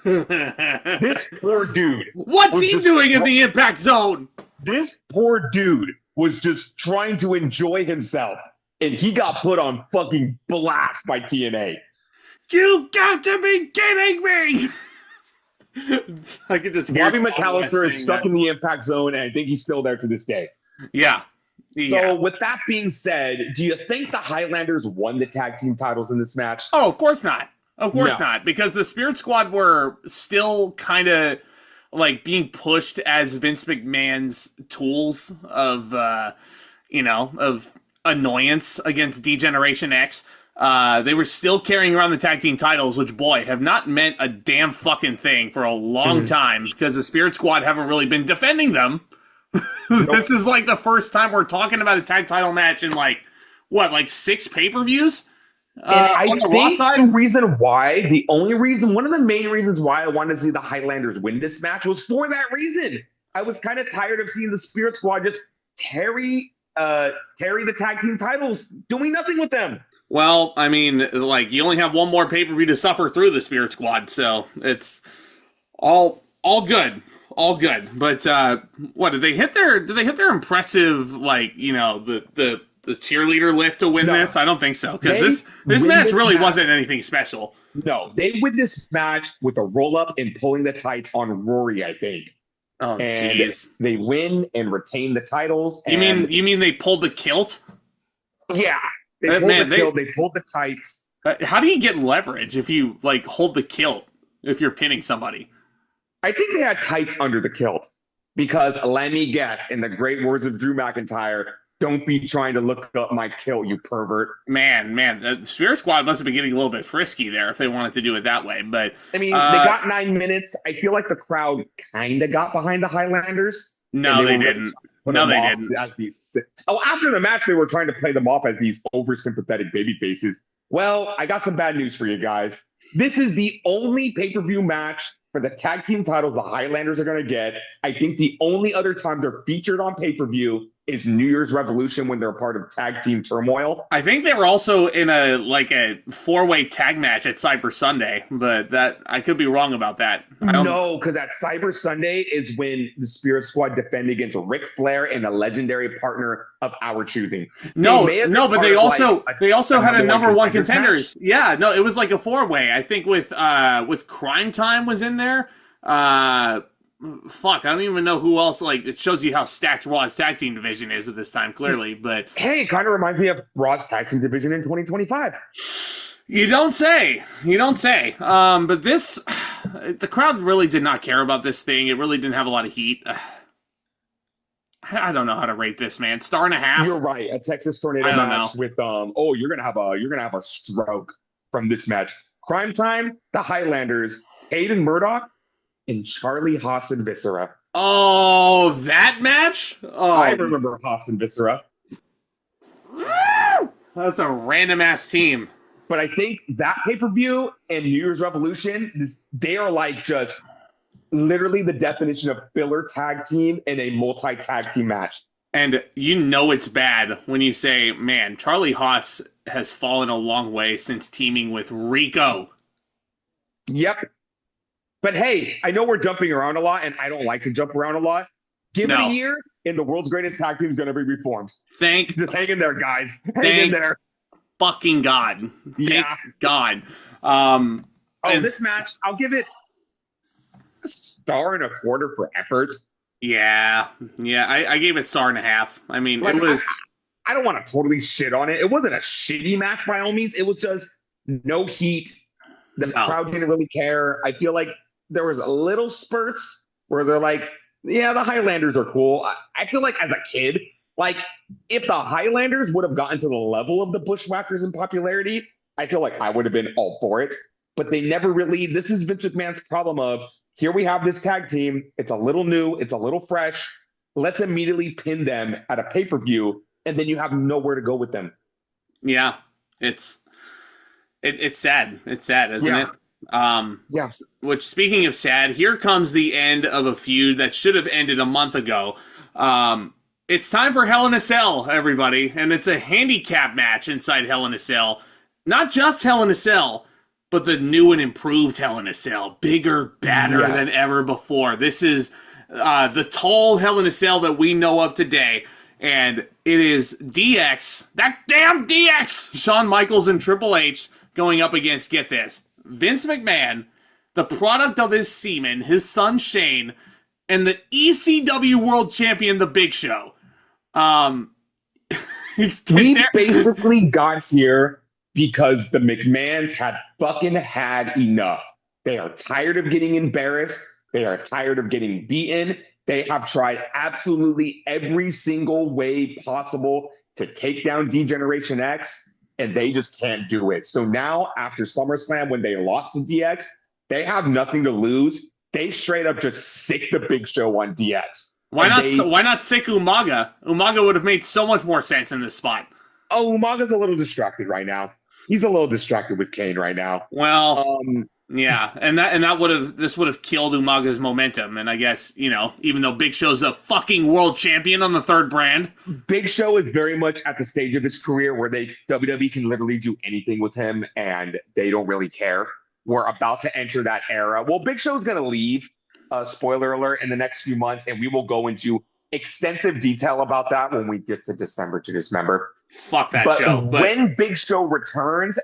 Speaker 2: This poor dude.
Speaker 1: What's he doing in the Impact Zone?
Speaker 2: This poor dude was just trying to enjoy himself, and he got put on fucking blast by TNA.
Speaker 1: You got to be kidding me! I could just hear
Speaker 2: Robbie McAllister is stuck in the Impact Zone, and I think he's still there to this day.
Speaker 1: Yeah.
Speaker 2: So with that being said, do you think the Highlanders won the tag team titles in this match?
Speaker 1: Oh, of course not. Of course not. Because the Spirit Squad were still kind of like being pushed as Vince McMahon's tools of, of annoyance against D-Generation X. They were still carrying around the tag team titles, which, boy, have not meant a damn fucking thing for a long time, because the Spirit Squad haven't really been defending them. This is like the first time we're talking about a tag title match in like 6 pay-per-views?
Speaker 2: And I think one of the main reasons why I wanted to see the Highlanders win this match was for that reason. I was kind of tired of seeing the Spirit Squad just carry the tag team titles, doing nothing with them.
Speaker 1: Well, I mean, like, you only have one more pay-per-view to suffer through the Spirit Squad, so it's all good. All good. But what did they hit their impressive, like, the cheerleader lift to win this? I don't think so, because this match really wasn't anything special.
Speaker 2: No, they win this match with a roll-up and pulling the tights on Rory, I think.
Speaker 1: Oh, jeez.
Speaker 2: They win and retain the titles.
Speaker 1: You mean they pulled the kilt?
Speaker 2: Yeah. They pulled the kilt. They pulled the tights.
Speaker 1: How do you get leverage if you, like, hold the kilt if you're pinning somebody?
Speaker 2: I think they had tights under the kilt, because let me guess, in the great words of Drew McIntyre, don't be trying to look up my kilt, you pervert.
Speaker 1: Man, the Spirit Squad must have been getting a little bit frisky there if they wanted to do it that way. But
Speaker 2: I mean, they got 9 minutes. I feel like the crowd kind of got behind the Highlanders.
Speaker 1: No, they didn't. No, they didn't.
Speaker 2: After the match, they were trying to play them off as these oversympathetic baby faces. Well, I got some bad news for you guys. This is the only pay-per-view match for the tag team titles the Highlanders are going to get. I think the only other time they're featured on pay-per-view is New Year's Revolution, when they're a part of Tag Team Turmoil.
Speaker 1: I think they were also in a 4-way tag match at Cyber Sunday, but that I could be wrong about that.
Speaker 2: No, because at Cyber Sunday is when the Spirit Squad defend against Ric Flair and a legendary partner of our choosing.
Speaker 1: But they also had a number one contenders. Match. Yeah, no, it was like a 4-way. I think with Crime Time was in there. Fuck, I don't even know who else. Like, it shows you how stacked Raw's tag team division is at this time, clearly. But
Speaker 2: hey, it kind of reminds me of Raw's tag team division in 2025.
Speaker 1: You don't say. But this, the crowd really did not care about this thing. It really didn't have a lot of heat. I don't know how to rate this, man. 1.5.
Speaker 2: You're right. A Texas Tornado match with you're gonna have a stroke from this match. Crime Time, the Highlanders, Hayden Murdoch, and Charlie Haas and Viscera.
Speaker 1: Oh, that match? Oh.
Speaker 2: I remember Haas and Viscera.
Speaker 1: That's a random-ass team.
Speaker 2: But I think that pay-per-view and New Year's Revolution, they are like just literally the definition of filler tag team and a multi-tag team match.
Speaker 1: And you know it's bad when you say, man, Charlie Haas has fallen a long way since teaming with Rico.
Speaker 2: Yep. But hey, I know we're jumping around a lot, and I don't like to jump around a lot. Give it a year, and the world's greatest tag team is going to be reformed. Just hang in there, guys. Hang in there.
Speaker 1: Fucking God. Thank God.
Speaker 2: This match, I'll give it a 1.25 for effort.
Speaker 1: Yeah. I gave it 1.5. I mean, like, it was.
Speaker 2: I don't want to totally shit on it. It wasn't a shitty match by all means. It was just no heat. The crowd didn't really care. I feel like there was a little spurts where they're like, yeah, the Highlanders are cool. I feel like as a kid, like if the Highlanders would have gotten to the level of the Bushwhackers in popularity, I feel like I would have been all for it. But they never really, this is Vince McMahon's problem of, here we have this tag team. It's a little new. It's a little fresh. Let's immediately pin them at a pay-per-view, and then you have nowhere to go with them.
Speaker 1: Yeah, it's sad. It's sad, isn't it?
Speaker 2: Yeah.
Speaker 1: Which, speaking of sad, here comes the end of a feud that should have ended a month ago. It's time for Hell in a Cell, everybody, and it's a handicap match inside Hell in a Cell. Not just Hell in a Cell, but the new and improved Hell in a Cell. Bigger, badder than ever before. This is the tall Hell in a Cell that we know of today. And it is DX, that damn DX, Shawn Michaels and Triple H going up against, get this, Vince McMahon, the product of his semen, his son Shane, and the ECW World Champion, The Big Show.
Speaker 2: We basically got here because the McMahons had fucking had enough. They are tired of getting embarrassed. They are tired of getting beaten. They have tried absolutely every single way possible to take down D-Generation X, and they just can't do it. So now, after SummerSlam, when they lost to DX, they have nothing to lose. They straight up just sick the Big Show on DX.
Speaker 1: Why not sick Umaga? Umaga would have made so much more sense in this spot.
Speaker 2: Oh, Umaga's a little distracted right now. He's a little distracted with Kane right now.
Speaker 1: Well, yeah, and this would have killed Umaga's momentum. And I guess, even though Big Show's a fucking world champion on the third brand,
Speaker 2: Big Show is very much at the stage of his career where WWE can literally do anything with him and they don't really care. We're about to enter that era. Well, Big Show's going to leave, spoiler alert, in the next few months, and we will go into extensive detail about that when we get to December to Dismember.
Speaker 1: Fuck that show.
Speaker 2: But when Big Show returns,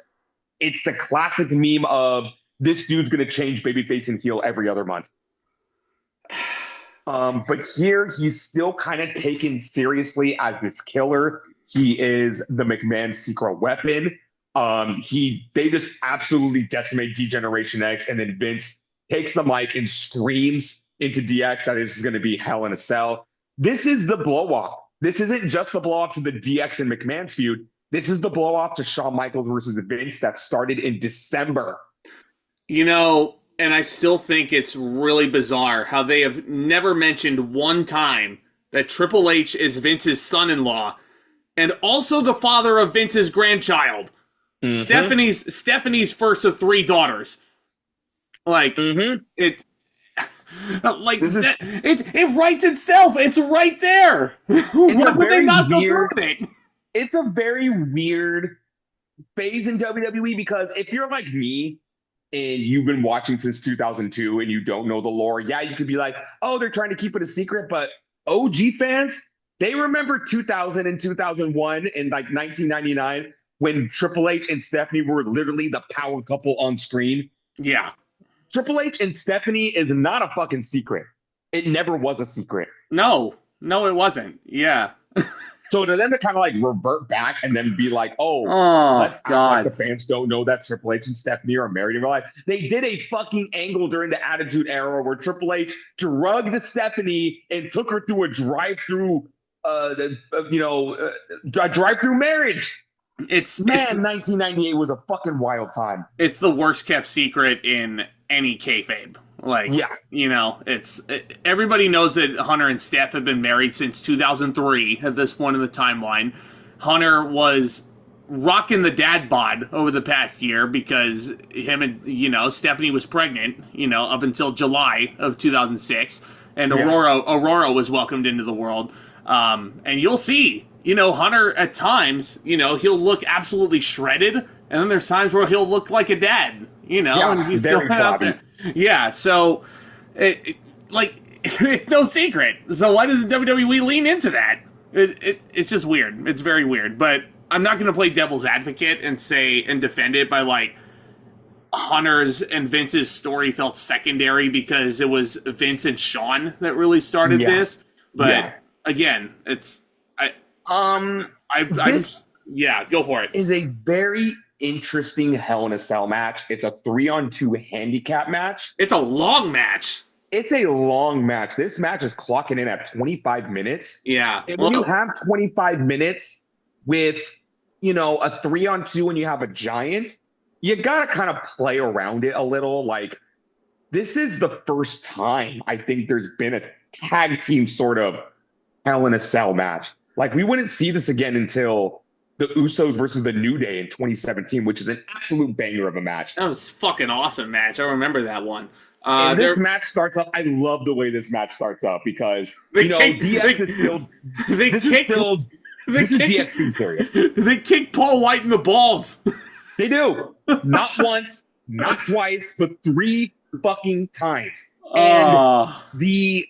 Speaker 2: it's the classic meme of this dude's going to change babyface and heel every other month. But here he's still kind of taken seriously as this killer. He is the McMahon secret weapon. They just absolutely decimate D-Generation X, and then Vince takes the mic and screams into DX that this is going to be Hell in a Cell. This is the blow-off. This isn't just the blow-off to the DX and McMahon feud. This is the blow-off to Shawn Michaels versus Vince that started in December.
Speaker 1: And I still think it's really bizarre how they have never mentioned one time that Triple H is Vince's son-in-law and also the father of Vince's grandchild. Mm-hmm. Stephanie's first of 3 daughters. It writes itself. It's right there. Why would they not go through with it?
Speaker 2: It's a very weird phase in WWE because if you're like me and you've been watching since 2002 and you don't know the lore, you could be like, oh, they're trying to keep it a secret. But OG fans, they remember 2000 and 2001 and like 1999 when Triple H and Stephanie were literally the power couple on screen.
Speaker 1: Yeah.
Speaker 2: Triple H and Stephanie is not a fucking secret. It never was a secret.
Speaker 1: No, it wasn't. Yeah.
Speaker 2: So to them to kind of like revert back and then be like, let's act like the fans don't know that Triple H and Stephanie are married in real life. They did a fucking angle during the Attitude Era where Triple H drugged Stephanie and took her through a drive-through, drive-through marriage. 1998 was a fucking wild time.
Speaker 1: It's the worst kept secret in any kayfabe. Everybody knows that Hunter and Steph have been married since 2003 at this point in the timeline. Hunter was rocking the dad bod over the past year because him and, Stephanie was pregnant, up until July of 2006. And Aurora was welcomed into the world. And you'll see, Hunter at times, he'll look absolutely shredded, and then there's times where he'll look like a dad, and he's going out there. Yeah, so, it's no secret. So why doesn't WWE lean into that? It's just weird. It's very weird. But I'm not going to play devil's advocate and say and defend it by Hunter's and Vince's story felt secondary because it was Vince and Shawn that really started this. But again, it's go for it.
Speaker 2: Is a very interesting Hell in a Cell match. It's a 3-on-2 handicap match.
Speaker 1: It's a long match.
Speaker 2: It's a long match. This match is clocking in at 25 minutes.
Speaker 1: Yeah.
Speaker 2: And when you have 25 minutes with, a 3-on-2 and you have a giant, you got to kind of play around it a little. This is the first time I think there's been a tag team sort of Hell in a Cell match. We wouldn't see this again until the Usos versus the New Day in 2017, which is an absolute banger of a match.
Speaker 1: That was a fucking awesome match. I remember that one.
Speaker 2: And this match starts up. I love the way this match starts up because DX is still. This is DX being serious.
Speaker 1: They kick Paul White in the balls.
Speaker 2: They do. Not once, not twice, but 3 fucking times. And the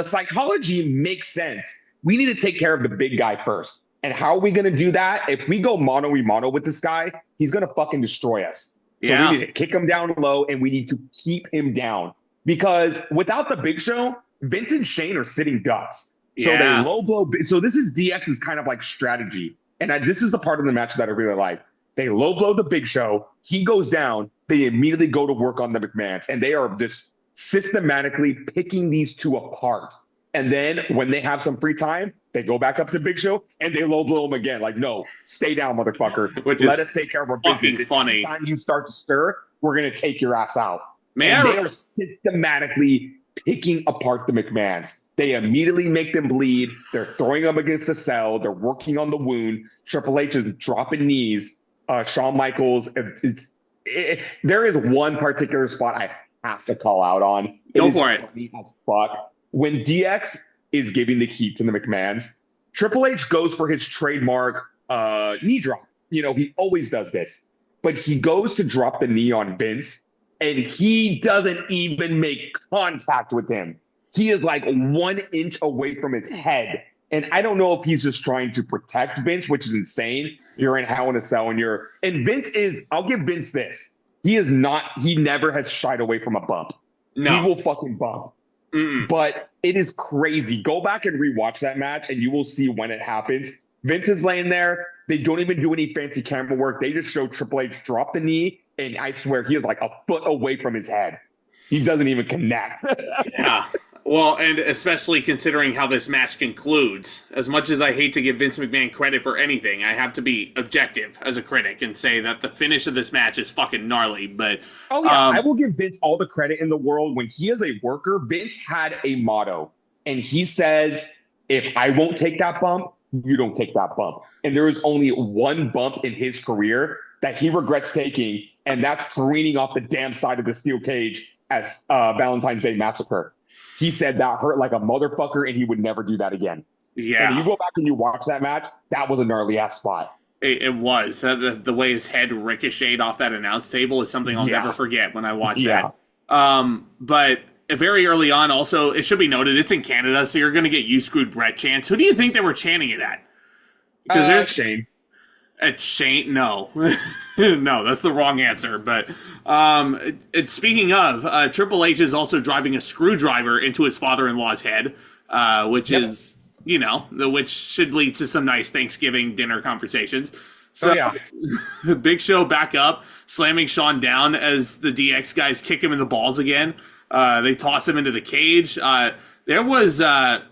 Speaker 2: psychology makes sense. We need to take care of the big guy first. And how are we going to do that? If we go mano-a-mano with this guy, he's going to fucking destroy us. So we need to kick him down low, and we need to keep him down. Because without the Big Show, Vince and Shane are sitting ducks. So they low blow. So this is DX's kind of strategy. And this is the part of the match that I really like. They low blow the Big Show. He goes down. They immediately go to work on the McMahons. And they are just systematically picking these two apart. And then when they have some free time, they go back up to Big Show and they low blow him again. No, stay down, motherfucker. Let us take care of our business.
Speaker 1: Funny.
Speaker 2: Anytime you start to stir, we're going to take your ass out. They are systematically picking apart the McMahons. They immediately make them bleed. They're throwing them against the cell. They're working on the wound. Triple H is dropping knees. Shawn Michaels. There is one particular spot I have to call out on.
Speaker 1: Go for it.
Speaker 2: Funny as fuck. When DX is giving the heat to the McMahons, Triple H goes for his trademark knee drop. He always does this. But he goes to drop the knee on Vince, and he doesn't even make contact with him. He is 1 inch away from his head. And I don't know if he's just trying to protect Vince, which is insane. You're in Hell in a Cell, and Vince is, I'll give Vince this. He never has shied away from a bump.
Speaker 1: No.
Speaker 2: He will fucking bump. Mm-mm. But it is crazy. Go back and rewatch that match, and you will see when it happens. Vince is laying there. They don't even do any fancy camera work. They just show Triple H drop the knee, and I swear he is a foot away from his head. He doesn't even connect.
Speaker 1: Yeah. Well, and especially considering how this match concludes. As much as I hate to give Vince McMahon credit for anything, I have to be objective as a critic and say that the finish of this match is fucking gnarly. But
Speaker 2: I will give Vince all the credit in the world. When he is a worker, Vince had a motto, and he says, if I won't take that bump, you don't take that bump. And there is only one bump in his career that he regrets taking, and that's careening off the damn side of the steel cage as Valentine's Day Massacre. He said that hurt like a motherfucker, and he would never do that again.
Speaker 1: Yeah.
Speaker 2: And you go back and you watch that match, that was a gnarly ass spot.
Speaker 1: It was. The way his head ricocheted off that announce table is something I'll never forget when I watch that. But very early on, also, it should be noted, it's in Canada, so you're going to get You Screwed Brett chants. Who do you think they were chanting it at?
Speaker 2: Because there's Shane.
Speaker 1: At Shane? No. No, that's the wrong answer. But speaking of, Triple H is also driving a screwdriver into his father-in-law's head, which is, which should lead to some nice Thanksgiving dinner conversations. So, Big Show back up, slamming Shawn down as the DX guys kick him in the balls again. They toss him into the cage. There was, so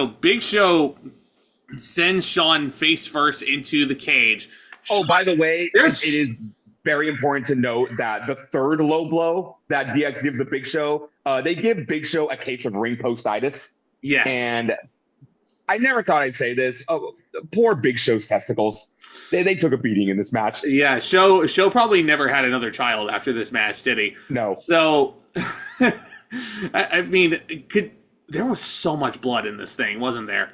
Speaker 1: Big Show sends Shawn face first into the cage.
Speaker 2: Oh, by the way, it is very important to note that the third low blow that DX gives the Big Show, they give Big Show a case of ring postitis.
Speaker 1: Yes.
Speaker 2: And I never thought I'd say this. Oh, poor Big Show's testicles. They took a beating in this match.
Speaker 1: Yeah, Show probably never had another child after this match, did he?
Speaker 2: No.
Speaker 1: So, I mean, there was so much blood in this thing, wasn't there?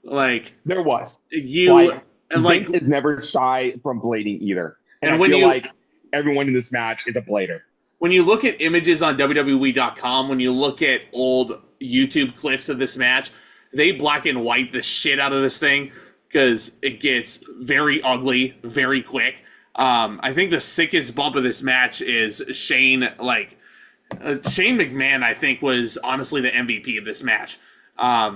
Speaker 1: Like
Speaker 2: There was.
Speaker 1: you
Speaker 2: Vince is never shy from blading either. And I
Speaker 1: when
Speaker 2: feel like everyone in this match is a blader.
Speaker 1: When you look at images on WWE.com, when you look at old YouTube clips of this match, they black and white the shit out of this thing because it gets very ugly very quick. I think the sickest bump of this match is Shane. Shane McMahon, I think, was honestly the MVP of this match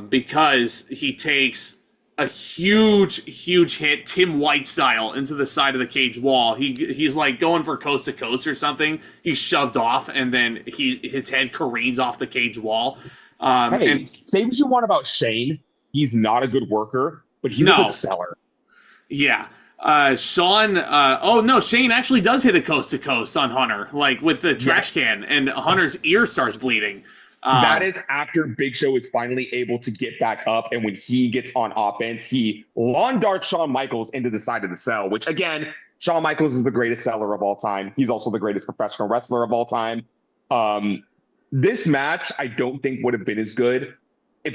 Speaker 1: because he takes a huge hit, Tim White style, into the side of the cage wall. He's like going for coast to coast or something. He's shoved off, and then his head careens off the cage wall.
Speaker 2: And say what you want about Shane. He's not a good worker, but he's a good seller.
Speaker 1: Yeah. Shane actually does hit a coast to coast on Hunter, like with the trash can, and Hunter's ear starts bleeding.
Speaker 2: That is after Big Show is finally able to get back up, and when he gets on offense, he lawn darts Shawn Michaels into the side of the cell, which, again, Shawn Michaels is the greatest seller of all time. He's also the greatest professional wrestler of all time. This match, I don't think would have been as good,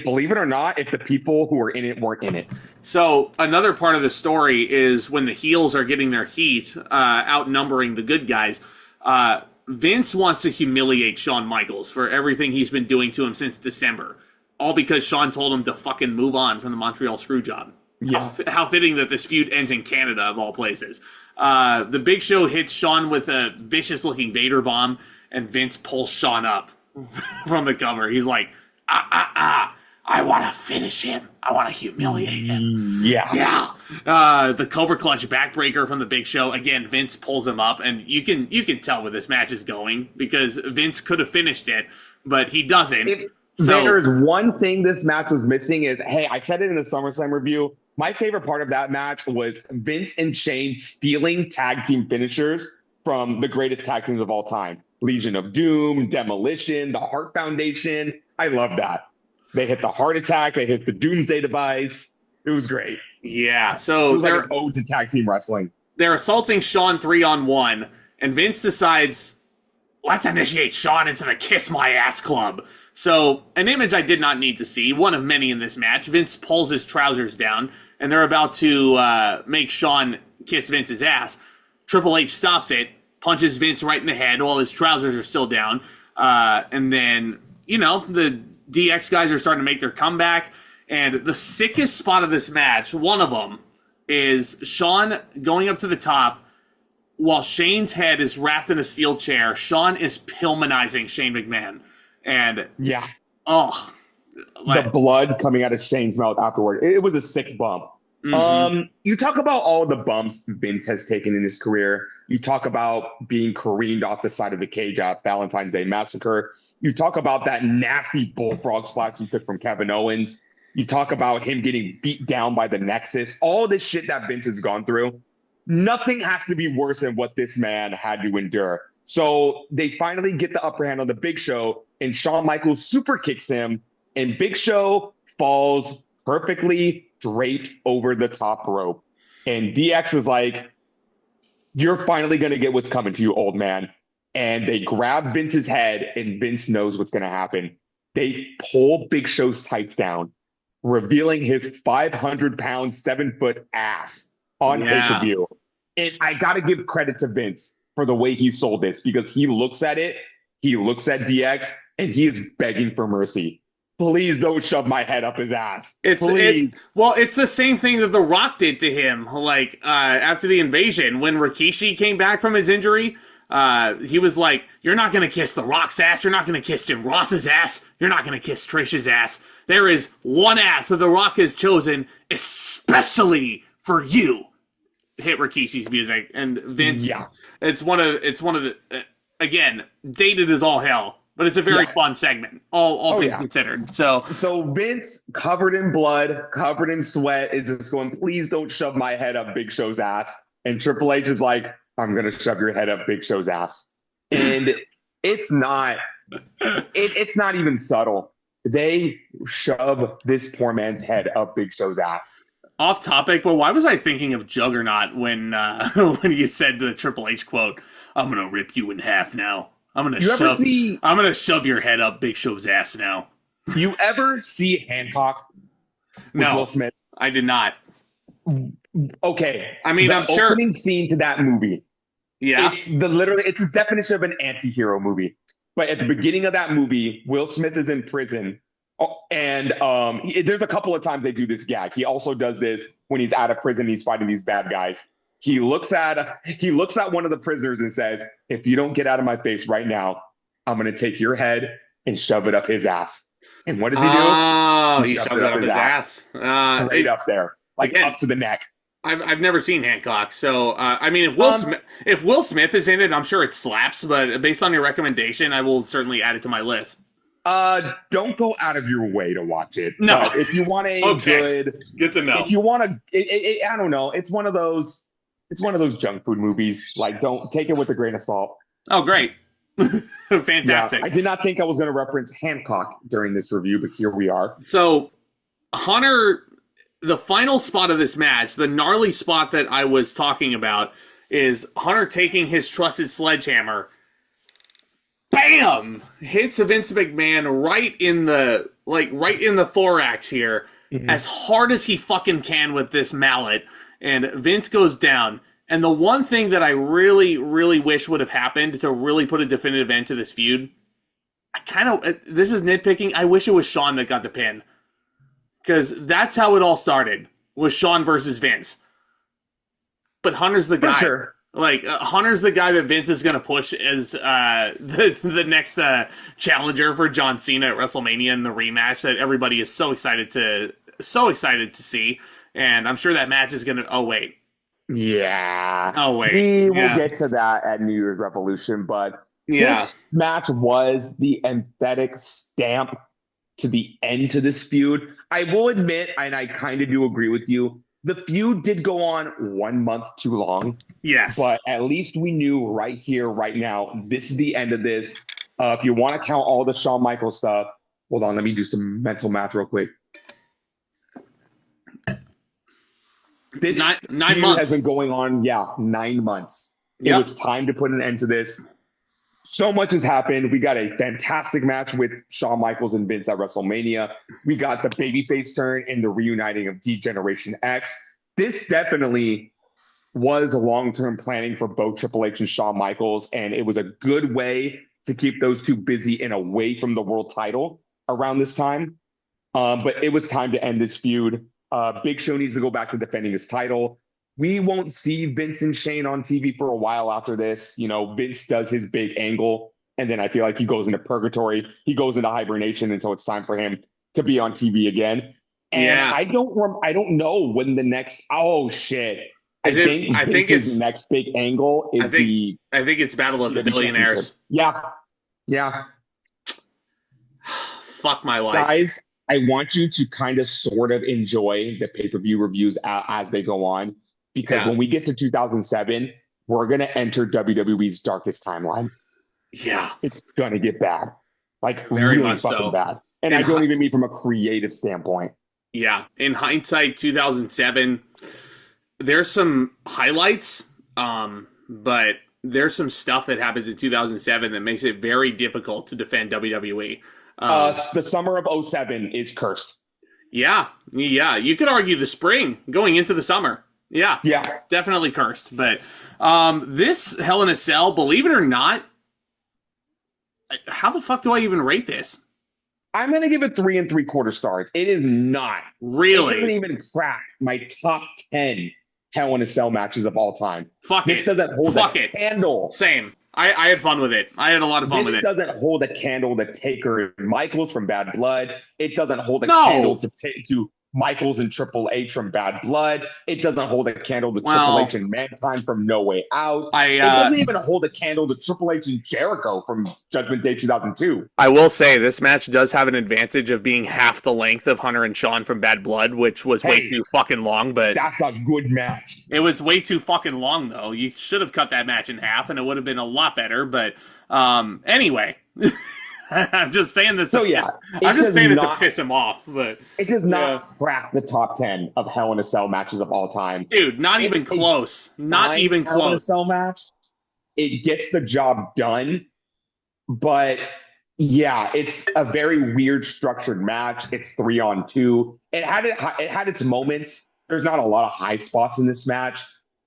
Speaker 2: believe it or not, if the people who were in it weren't in it.
Speaker 1: So another part of the story is when the heels are getting their heat, outnumbering the good guys, Vince wants to humiliate Shawn Michaels for everything he's been doing to him since December. All because Shawn told him to fucking move on from the Montreal Screwjob. Yeah. How fitting that this feud ends in Canada, of all places. The Big Show hits Shawn with a vicious-looking Vader bomb, and Vince pulls Shawn up from the cover. He's like, I want to finish him. I want to humiliate him.
Speaker 2: Yeah.
Speaker 1: The Cobra Clutch backbreaker from the Big Show. Again, Vince pulls him up, and you can tell where this match is going because Vince could have finished it, but he doesn't.
Speaker 2: There's one thing this match was missing is, hey, I said it in the SummerSlam review. My favorite part of that match was Vince and Shane stealing tag team finishers from the greatest tag teams of all time. Legion of Doom, Demolition, the Heart Foundation. I love that. They hit the heart attack. They hit the Doomsday device. It was great.
Speaker 1: Yeah, so
Speaker 2: it was like an ode to tag team wrestling.
Speaker 1: They're assaulting Shawn 3-on-1, and Vince decides, let's initiate Shawn into the Kiss My Ass Club. So, an image I did not need to see, one of many in this match. Vince pulls his trousers down, and they're about to make Shawn kiss Vince's ass. Triple H stops it, punches Vince right in the head while his trousers are still down. And then, the DX guys are starting to make their comeback. And the sickest spot of this match, one of them, is Shawn going up to the top while Shane's head is wrapped in a steel chair. Shawn is Pillmanizing Shane McMahon. And,
Speaker 2: the blood coming out of Shane's mouth afterward. It was a sick bump. Mm-hmm. You talk about all the bumps Vince has taken in his career. You talk about being careened off the side of the cage at Valentine's Day Massacre. You talk about that nasty bullfrog splash he took from Kevin Owens. You talk about him getting beat down by the Nexus. All this shit that Vince has gone through. Nothing has to be worse than what this man had to endure. So they finally get the upper hand on the Big Show, and Shawn Michaels super kicks him, and Big Show falls perfectly draped over the top rope. And DX is like, you're finally going to get what's coming to you, old man. And they grab Vince's head, and Vince knows what's going to happen. They pull Big Show's tights down, revealing his 500-pound, 7-foot ass on pay-per-view. And I got to give credit to Vince for the way he sold this, because he looks at it, he looks at DX, and he is begging for mercy. Please don't shove my head up his ass.
Speaker 1: It's the same thing that The Rock did to him, after the invasion. When Rikishi came back from his injury, he was like, you're not going to kiss The Rock's ass, you're not going to kiss Jim Ross's ass, you're not going to kiss Trish's ass. There is one ass that The Rock has chosen especially for you. Hit Rikishi's music, and Vince, it's one of the, again, dated as all hell, but it's a very fun segment, all things considered. So
Speaker 2: Vince, covered in blood, covered in sweat, is just going, please don't shove my head up Big Show's ass. And Triple H is like, I'm going to shove your head up Big Show's ass. And it's not even subtle. They shove this poor man's head up Big Show's ass.
Speaker 1: Off topic, but why was I thinking of Juggernaut when you said the Triple H quote, I'm going to rip you in half now. I'm going to shove your head up Big Show's ass now.
Speaker 2: You ever see Hancock with
Speaker 1: No,
Speaker 2: Will Smith?
Speaker 1: I did not.
Speaker 2: Okay.
Speaker 1: I mean,
Speaker 2: the
Speaker 1: I'm sure.
Speaker 2: opening scene to that movie.
Speaker 1: Yeah.
Speaker 2: It's the definition of an anti-hero movie. But at the beginning of that movie, Will Smith is in prison. And there's a couple of times they do this gag. He also does this when he's out of prison. He's fighting these bad guys. He looks at one of the prisoners and says, "If you don't get out of my face right now, I'm going to take your head and shove it up his ass." And what does he do?
Speaker 1: Oh, he shoves it up his ass.
Speaker 2: Straight up there, like again, up to the neck.
Speaker 1: I've never seen Hancock, so I mean, if Will Smith is in it, I'm sure it slaps. But based on your recommendation, I will certainly add it to my list.
Speaker 2: Don't go out of your way to watch it.
Speaker 1: No,
Speaker 2: but if you want a
Speaker 1: good to know.
Speaker 2: If you want to, I don't know. It's one of those junk food movies. Like, don't take it with a grain of salt.
Speaker 1: Oh, great. Fantastic.
Speaker 2: Yeah, I did not think I was going to reference Hancock during this review, but here we are.
Speaker 1: So, Hunter, the final spot of this match, the gnarly spot that I was talking about, is Hunter taking his trusted sledgehammer, bam, hits Vince McMahon right in the thorax here, as hard as he fucking can with this mallet, and Vince goes down. And the one thing that I really, really wish would have happened to really put a definitive end to this feud, this is nitpicking, I wish it was Shawn that got the pin. Because that's how it all started, was Shawn versus Vince. But Hunter's the guy.
Speaker 2: For sure.
Speaker 1: Like, Hunter's the guy that Vince is going to push as the next challenger for John Cena at WrestleMania in the rematch that everybody is so excited to see. And I'm sure that match is going to... Oh, wait.
Speaker 2: Yeah.
Speaker 1: Oh, wait.
Speaker 2: We will get to that at New Year's Revolution, but this match was the emphatic stamp to the end to this feud. I will admit, and I kind of do agree with you, the feud did go on 1 month too long.
Speaker 1: Yes.
Speaker 2: But at least we knew right here, right now, this is the end of this. If you want to count all the Shawn Michaels stuff, hold on, let me do some mental math real quick. This
Speaker 1: nine months
Speaker 2: has been going on, 9 months. It was time to put an end to this. So much has happened. We got a fantastic match with Shawn Michaels and Vince at WrestleMania. We got the babyface turn and the reuniting of D-Generation X. This definitely was long-term planning for both Triple H and Shawn Michaels, and it was a good way to keep those two busy and away from the world title around this time. But it was time to end this feud. Big Show needs to go back to defending his title. We won't see Vince and Shane on TV for a while after this. You know, Vince does his big angle, and then I feel like he goes into purgatory. He goes into hibernation until it's time for him to be on TV again. And I don't know when the next. Oh shit! I think his next big angle is
Speaker 1: I think it's Battle of the Billionaires.
Speaker 2: Yeah.
Speaker 1: Fuck my life,
Speaker 2: guys. I want you to kind of sort of enjoy the pay-per-view reviews as they go on, because when we get to 2007, we're going to enter WWE's darkest timeline. Yeah. It's going to get bad. Like,
Speaker 1: very
Speaker 2: really
Speaker 1: much
Speaker 2: fucking
Speaker 1: so.
Speaker 2: Bad. And I don't even mean from a creative standpoint.
Speaker 1: Yeah. In hindsight, 2007, there's some highlights, but there's some stuff that happens in 2007 that makes it very difficult to defend WWE.
Speaker 2: The summer of 2007 is cursed.
Speaker 1: Yeah. You could argue the spring going into the summer. Yeah. Definitely cursed. But this Hell in a Cell, believe it or not, how the fuck do I even rate this?
Speaker 2: I'm going to give it 3 3/4 stars. It is not.
Speaker 1: Really?
Speaker 2: It doesn't even crack my top 10 Hell in a Cell matches of all time.
Speaker 1: This
Speaker 2: doesn't hold a candle.
Speaker 1: Same. I had fun with it. I had a lot of fun with it.
Speaker 2: This doesn't hold a candle to Taker and Michaels from Bad Blood. It doesn't hold a candle to Michaels and Triple H from Bad Blood. It doesn't hold a candle to Triple H and Mankind from No Way Out. It doesn't even hold a candle to Triple H and Jericho from Judgment Day 2002.
Speaker 1: I will say this match does have an advantage of being half the length of Hunter and Shawn from Bad Blood, which was way too fucking long. But
Speaker 2: that's a good match.
Speaker 1: It was way too fucking long, though. You should have cut that match in half, and it would have been a lot better. But anyway. I'm just saying this. I'm just saying it to piss him off, but
Speaker 2: it does not crack the top 10 of Hell in a Cell matches of all time,
Speaker 1: dude. Not even close. Not even close.
Speaker 2: Hell in a Cell match. It gets the job done, but Yeah, it's a very weird structured match. It's 3-on-2. It had its moments. There's not a lot of high spots in this match.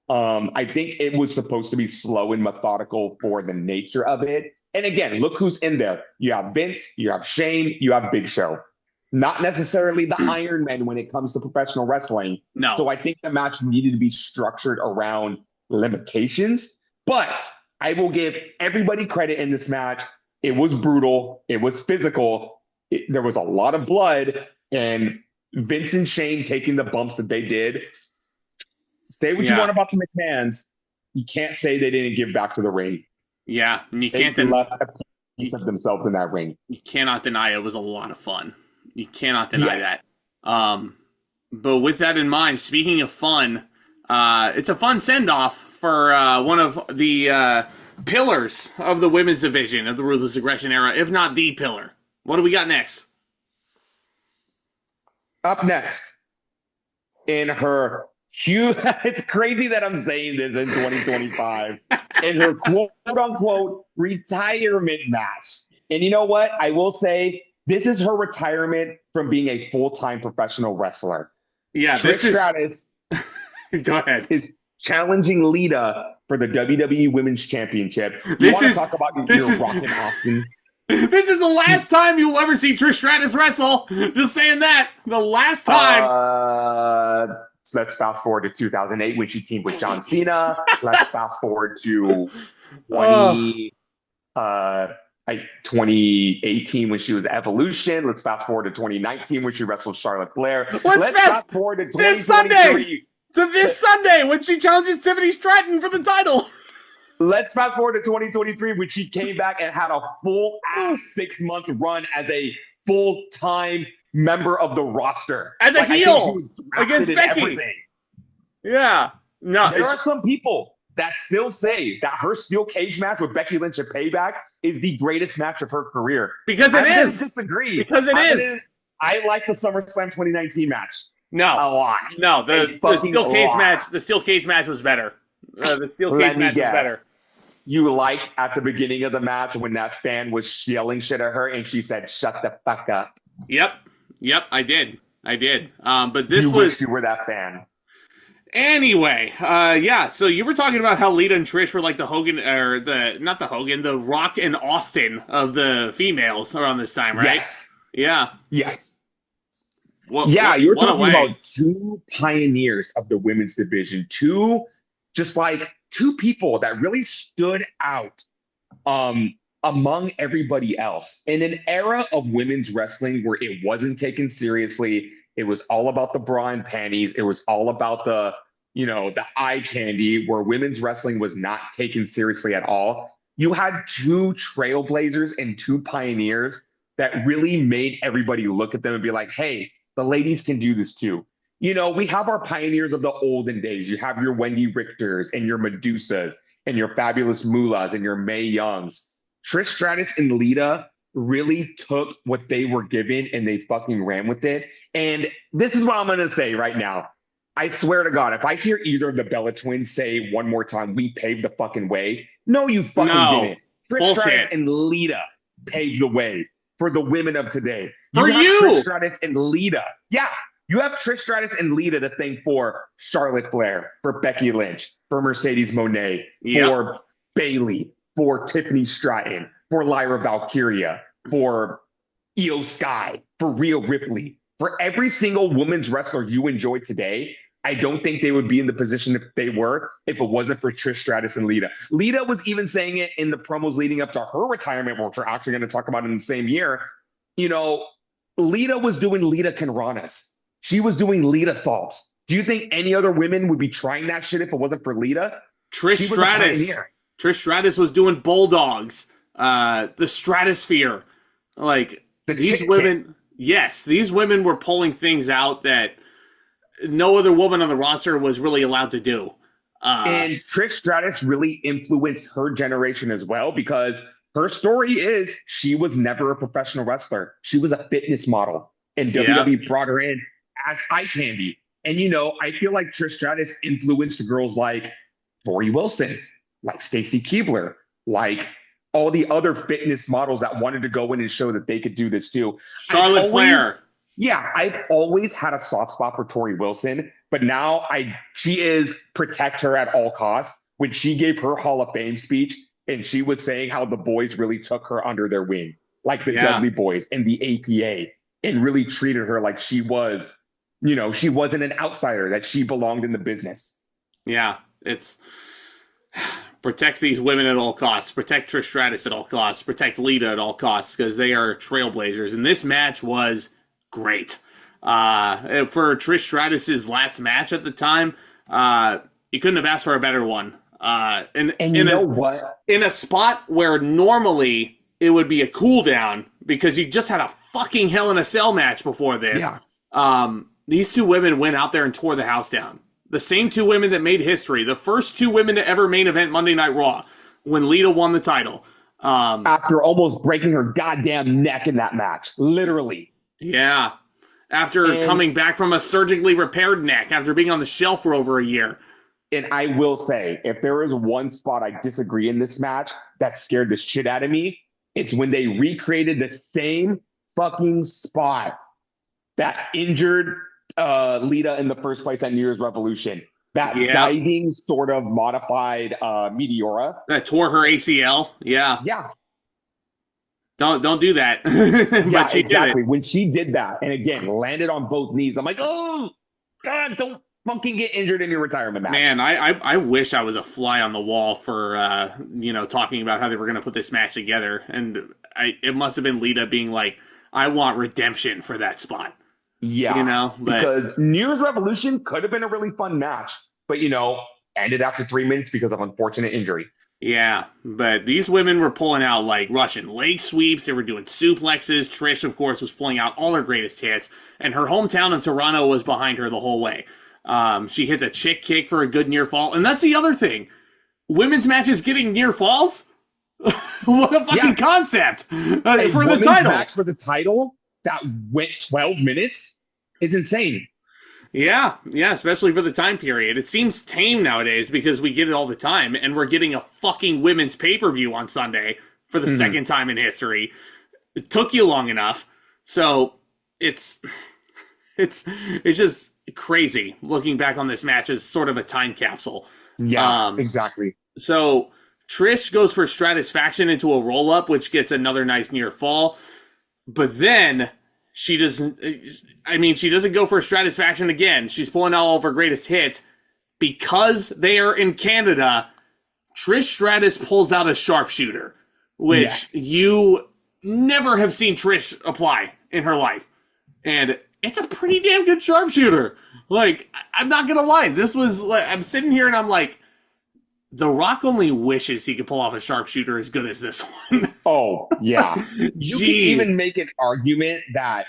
Speaker 2: I think it was supposed to be slow and methodical for the nature of it. And again, look who's in there. You have Vince, you have Shane, you have Big Show. Not necessarily the Iron Man when it comes to professional wrestling.
Speaker 1: No.
Speaker 2: So I think the match needed to be structured around limitations. But I will give everybody credit in this match. It was brutal. It was physical. There was a lot of blood. And Vince and Shane taking the bumps that they did. Say what you want about the McMahons. You can't say they didn't give back to the ring.
Speaker 1: Yeah, and you
Speaker 2: They
Speaker 1: can't
Speaker 2: left a piece of themselves in that ring.
Speaker 1: You cannot deny it was a lot of fun. You cannot deny that. But with that in mind, speaking of fun, it's a fun send-off for one of the pillars of the women's division of the Ruthless Aggression era, if not the pillar. What do we got next?
Speaker 2: Up next, in her huge, it's crazy that I'm saying this in 2025, in her quote-unquote retirement match. And you know what? I will say, this is her retirement from being a full-time professional wrestler.
Speaker 1: Yeah,
Speaker 2: Trish Stratus
Speaker 1: Go ahead.
Speaker 2: is challenging Lita for the WWE Women's Championship.
Speaker 1: This is
Speaker 2: talk about your Rock and Austin?
Speaker 1: This is the last time you will ever see Trish Stratus wrestle. Just saying that. The last time.
Speaker 2: Let's fast forward to 2008 when she teamed with John Cena. Let's fast forward to 2018 when she was Evolution. Let's fast forward to 2019 when she wrestled Charlotte Flair.
Speaker 1: Let's fast forward to this Sunday. To this Sunday when she challenges Tiffany Stratton for the title.
Speaker 2: Let's fast forward to 2023 when she came back and had a full-ass 6-month run as a full-time member of the roster.
Speaker 1: As a heel against Becky. Everything. Yeah. No,
Speaker 2: there are some people that still say that her steel cage match with Becky Lynch at Payback is the greatest match of her career.
Speaker 1: Because it is.
Speaker 2: I disagree.
Speaker 1: Because it is.
Speaker 2: I like the SummerSlam 2019 match.
Speaker 1: No.
Speaker 2: A lot.
Speaker 1: No, the steel cage match. The steel cage match was better. The steel cage match was better.
Speaker 2: You liked at the beginning of the match when that fan was yelling shit at her and she said, "Shut the fuck up."
Speaker 1: Yep, I did. But this
Speaker 2: wish you were that fan.
Speaker 1: Anyway, so you were talking about how Lita and Trish were like the Hogan, or the Rock and Austin of the females around this time, right?
Speaker 2: Yes.
Speaker 1: Yeah.
Speaker 2: Yes. You were talking about two pioneers of the women's division, two people that really stood out among everybody else. In an era of women's wrestling where it wasn't taken seriously, it was all about the bra and panties. It was all about the eye candy, where women's wrestling was not taken seriously at all. You had two trailblazers and two pioneers that really made everybody look at them and be like, hey, the ladies can do this too. We have our pioneers of the olden days. You have your Wendy Richters and your Medusas and your Fabulous Moolahs and your Mae Youngs. Trish Stratus and Lita really took what they were given and they fucking ran with it. And this is what I'm going to say right now. I swear to God, if I hear either of the Bella twins say one more time, "We paved the fucking way." No, you fucking didn't. Trish Stratus and Lita paved the way for the women of today. Trish Stratus and Lita. Yeah. You have Trish Stratus and Lita to thank for Charlotte Flair, for Becky Lynch, for Mercedes Moné, for Bayley, for Tiffany Stratton, for Lyra Valkyria, for Io Sky, for Rhea Ripley. For every single women's wrestler you enjoy today, I don't think they would be in the position if they were if it wasn't for Trish Stratus and Lita. Lita was even saying it in the promos leading up to her retirement, which we're actually going to talk about in the same year. Lita was doing Lita Canranas. She was doing Lita salts. Do you think any other women would be trying that shit if it wasn't for Lita?
Speaker 1: Trish Stratus was doing Bulldogs, the Stratosphere. These women were pulling things out that no other woman on the roster was really allowed to do.
Speaker 2: And Trish Stratus really influenced her generation as well, because her story is she was never a professional wrestler. She was a fitness model, and WWE brought her in as eye candy. And, I feel like Trish Stratus influenced girls like Tori Wilson, like Stacy Keibler, like all the other fitness models that wanted to go in and show that they could do this too.
Speaker 1: Charlotte Flair.
Speaker 2: Yeah, I've always had a soft spot for Tori Wilson, but now she is protect her at all costs. When she gave her Hall of Fame speech and she was saying how the boys really took her under their wing, like the Dudley Boys and the APA, and really treated her like she was, she wasn't an outsider, that she belonged in the business.
Speaker 1: Yeah, it's protect these women at all costs, protect Trish Stratus at all costs, protect Lita at all costs, because they are trailblazers. And this match was great. For Trish Stratus's last match at the time, you couldn't have asked for a better one.
Speaker 2: What?
Speaker 1: In a spot where normally it would be a cool down because you just had a fucking Hell in a Cell match before this. Yeah. These two women went out there and tore the house down. The same two women that made history. The first two women to ever main event Monday Night Raw when Lita won the title.
Speaker 2: After almost breaking her goddamn neck in that match. Literally.
Speaker 1: Yeah. After coming back from a surgically repaired neck after being on the shelf for over a year.
Speaker 2: And I will say, if there is one spot I disagree in this match that scared the shit out of me, it's when they recreated the same fucking spot that injured Lita in the first place at New Year's Revolution. That diving sort of modified Meteora.
Speaker 1: That tore her ACL. Yeah.
Speaker 2: Yeah.
Speaker 1: Don't do that.
Speaker 2: Yeah, exactly. When she did that, and again, landed on both knees, I'm like, oh, God, don't fucking get injured in your retirement match.
Speaker 1: Man, I wish I was a fly on the wall for, talking about how they were going to put this match together. And it must have been Lita being like, I want redemption for that spot.
Speaker 2: Yeah. Because New Year's Revolution could have been a really fun match, but, ended after 3 minutes because of unfortunate injury.
Speaker 1: Yeah, but these women were pulling out like Russian leg sweeps. They were doing suplexes. Trish, of course, was pulling out all her greatest hits, and her hometown of Toronto was behind her the whole way. She hits a chick kick for a good near fall, and that's the other thing. Women's matches getting near falls? What a fucking concept for the title.
Speaker 2: Match for the title that went 12 minutes is insane.
Speaker 1: Yeah, especially for the time period. It seems tame nowadays because we get it all the time, and we're getting a fucking women's pay-per-view on Sunday for the second time in history. It took you long enough, so it's just crazy looking back on this match as sort of a time capsule.
Speaker 2: Yeah, exactly.
Speaker 1: So Trish goes for Stratisfaction into a roll-up, which gets another nice near fall, but then she doesn't go for Stratisfaction again. She's pulling out all of her greatest hits. Because they are in Canada, Trish Stratus pulls out a sharpshooter, which you never have seen Trish apply in her life. And it's a pretty damn good sharpshooter. Like, I'm not going to lie. This was, like, I'm sitting here and I'm like, The Rock only wishes he could pull off a sharpshooter as good as this one.
Speaker 2: Oh, yeah. You can even make an argument that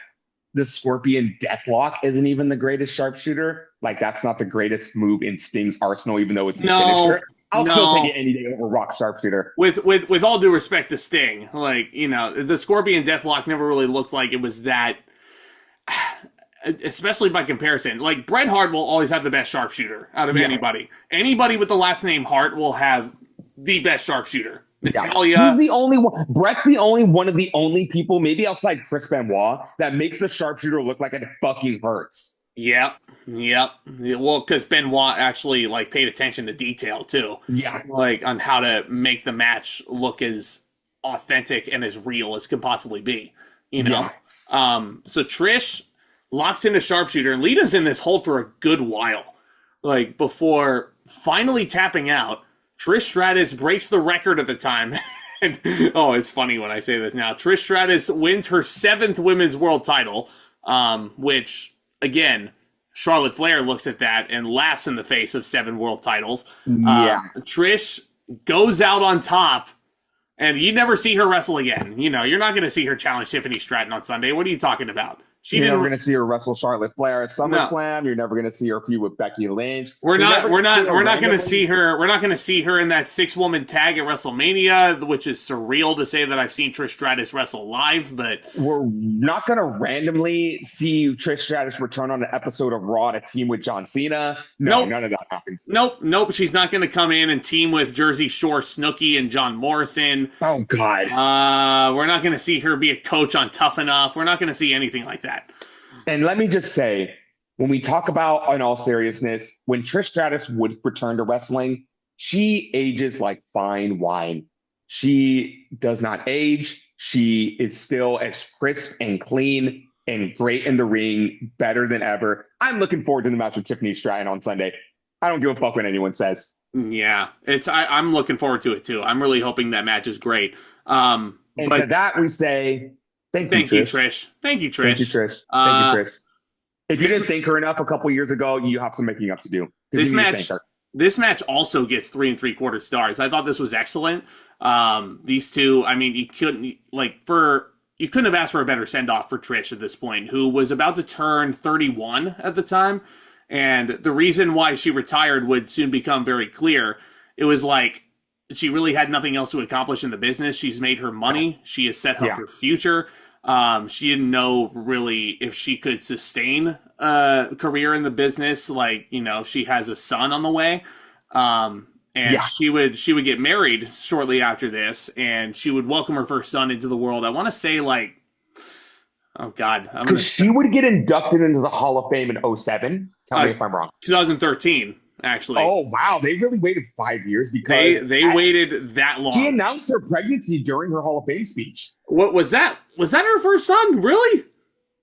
Speaker 2: the Scorpion Deathlock isn't even the greatest sharpshooter. Like, that's not the greatest move in Sting's arsenal, even though it's his finisher. I'll still take it any day over Rock sharpshooter.
Speaker 1: With all due respect to Sting, like, the Scorpion Deathlock never really looked like it was that, especially by comparison. Like, Bret Hart will always have the best sharpshooter out of anybody. Anybody with the last name Hart will have the best sharpshooter. Natalia.
Speaker 2: He's the only one. Bret's the only one of the only people, maybe outside Chris Benoit, that makes the sharpshooter look like it fucking hurts.
Speaker 1: Yep. Well, because Benoit actually paid attention to detail too.
Speaker 2: Yeah.
Speaker 1: On how to make the match look as authentic and as real as can possibly be. So Trish locks in a sharpshooter, and Lita's in this hold for a good while. Before finally tapping out, Trish Stratus breaks the record at the time. And, it's funny when I say this now. Trish Stratus wins her 7th women's world title, which, again, Charlotte Flair looks at that and laughs in the face of 7 world titles. Trish goes out on top, and you never see her wrestle again. You're not going to see her challenge Tiffany Stratton on Sunday. What are you talking about?
Speaker 2: You're never going to see her wrestle Charlotte Flair at SummerSlam. No. You're never going to see her feud with Becky Lynch.
Speaker 1: We're not going to see her. We're not going to see her in that 6-woman tag at WrestleMania, which is surreal to say that I've seen Trish Stratus wrestle live. But
Speaker 2: we're not going to randomly see Trish Stratus return on an episode of Raw to team with John Cena. No, none of that happens.
Speaker 1: Nope. She's not going to come in and team with Jersey Shore Snooki and John Morrison.
Speaker 2: Oh God.
Speaker 1: We're not going to see her be a coach on Tough Enough. We're not going to see anything like that.
Speaker 2: And let me just say, when we talk about, in all seriousness, when Trish Stratus would return to wrestling, she ages like fine wine. She does not age. She is still as crisp and clean and great in the ring, better than ever. I'm looking forward to the match with Tiffany Stratton on Sunday. I don't give a fuck what anyone says.
Speaker 1: Yeah, I'm looking forward to it too. I'm really hoping that match is great.
Speaker 2: And to that we say, Thank you, Trish.
Speaker 1: Thank you, Trish.
Speaker 2: If you didn't thank her enough a couple years ago, you have some making up to do.
Speaker 1: This match also gets 3 3/4 stars. I thought this was excellent. These two, I mean, you couldn't have asked for a better send off for Trish at this point, who was about to turn 31 at the time, and the reason why she retired would soon become very clear. It was like she really had nothing else to accomplish in the business. She's made her money. She has set up her future. She didn't know really if she could sustain a career in the business, like, if she has a son on the way. She would get married shortly after this, and she would welcome her first son into the world. I want to say, oh God.
Speaker 2: Because she would get inducted into the Hall of Fame in 2007. Tell me if I'm wrong.
Speaker 1: 2013. Actually.
Speaker 2: Oh, wow. They really waited 5 years because
Speaker 1: they waited that long.
Speaker 2: She announced her pregnancy during her Hall of Fame speech.
Speaker 1: What was that? Was that her first son? Really?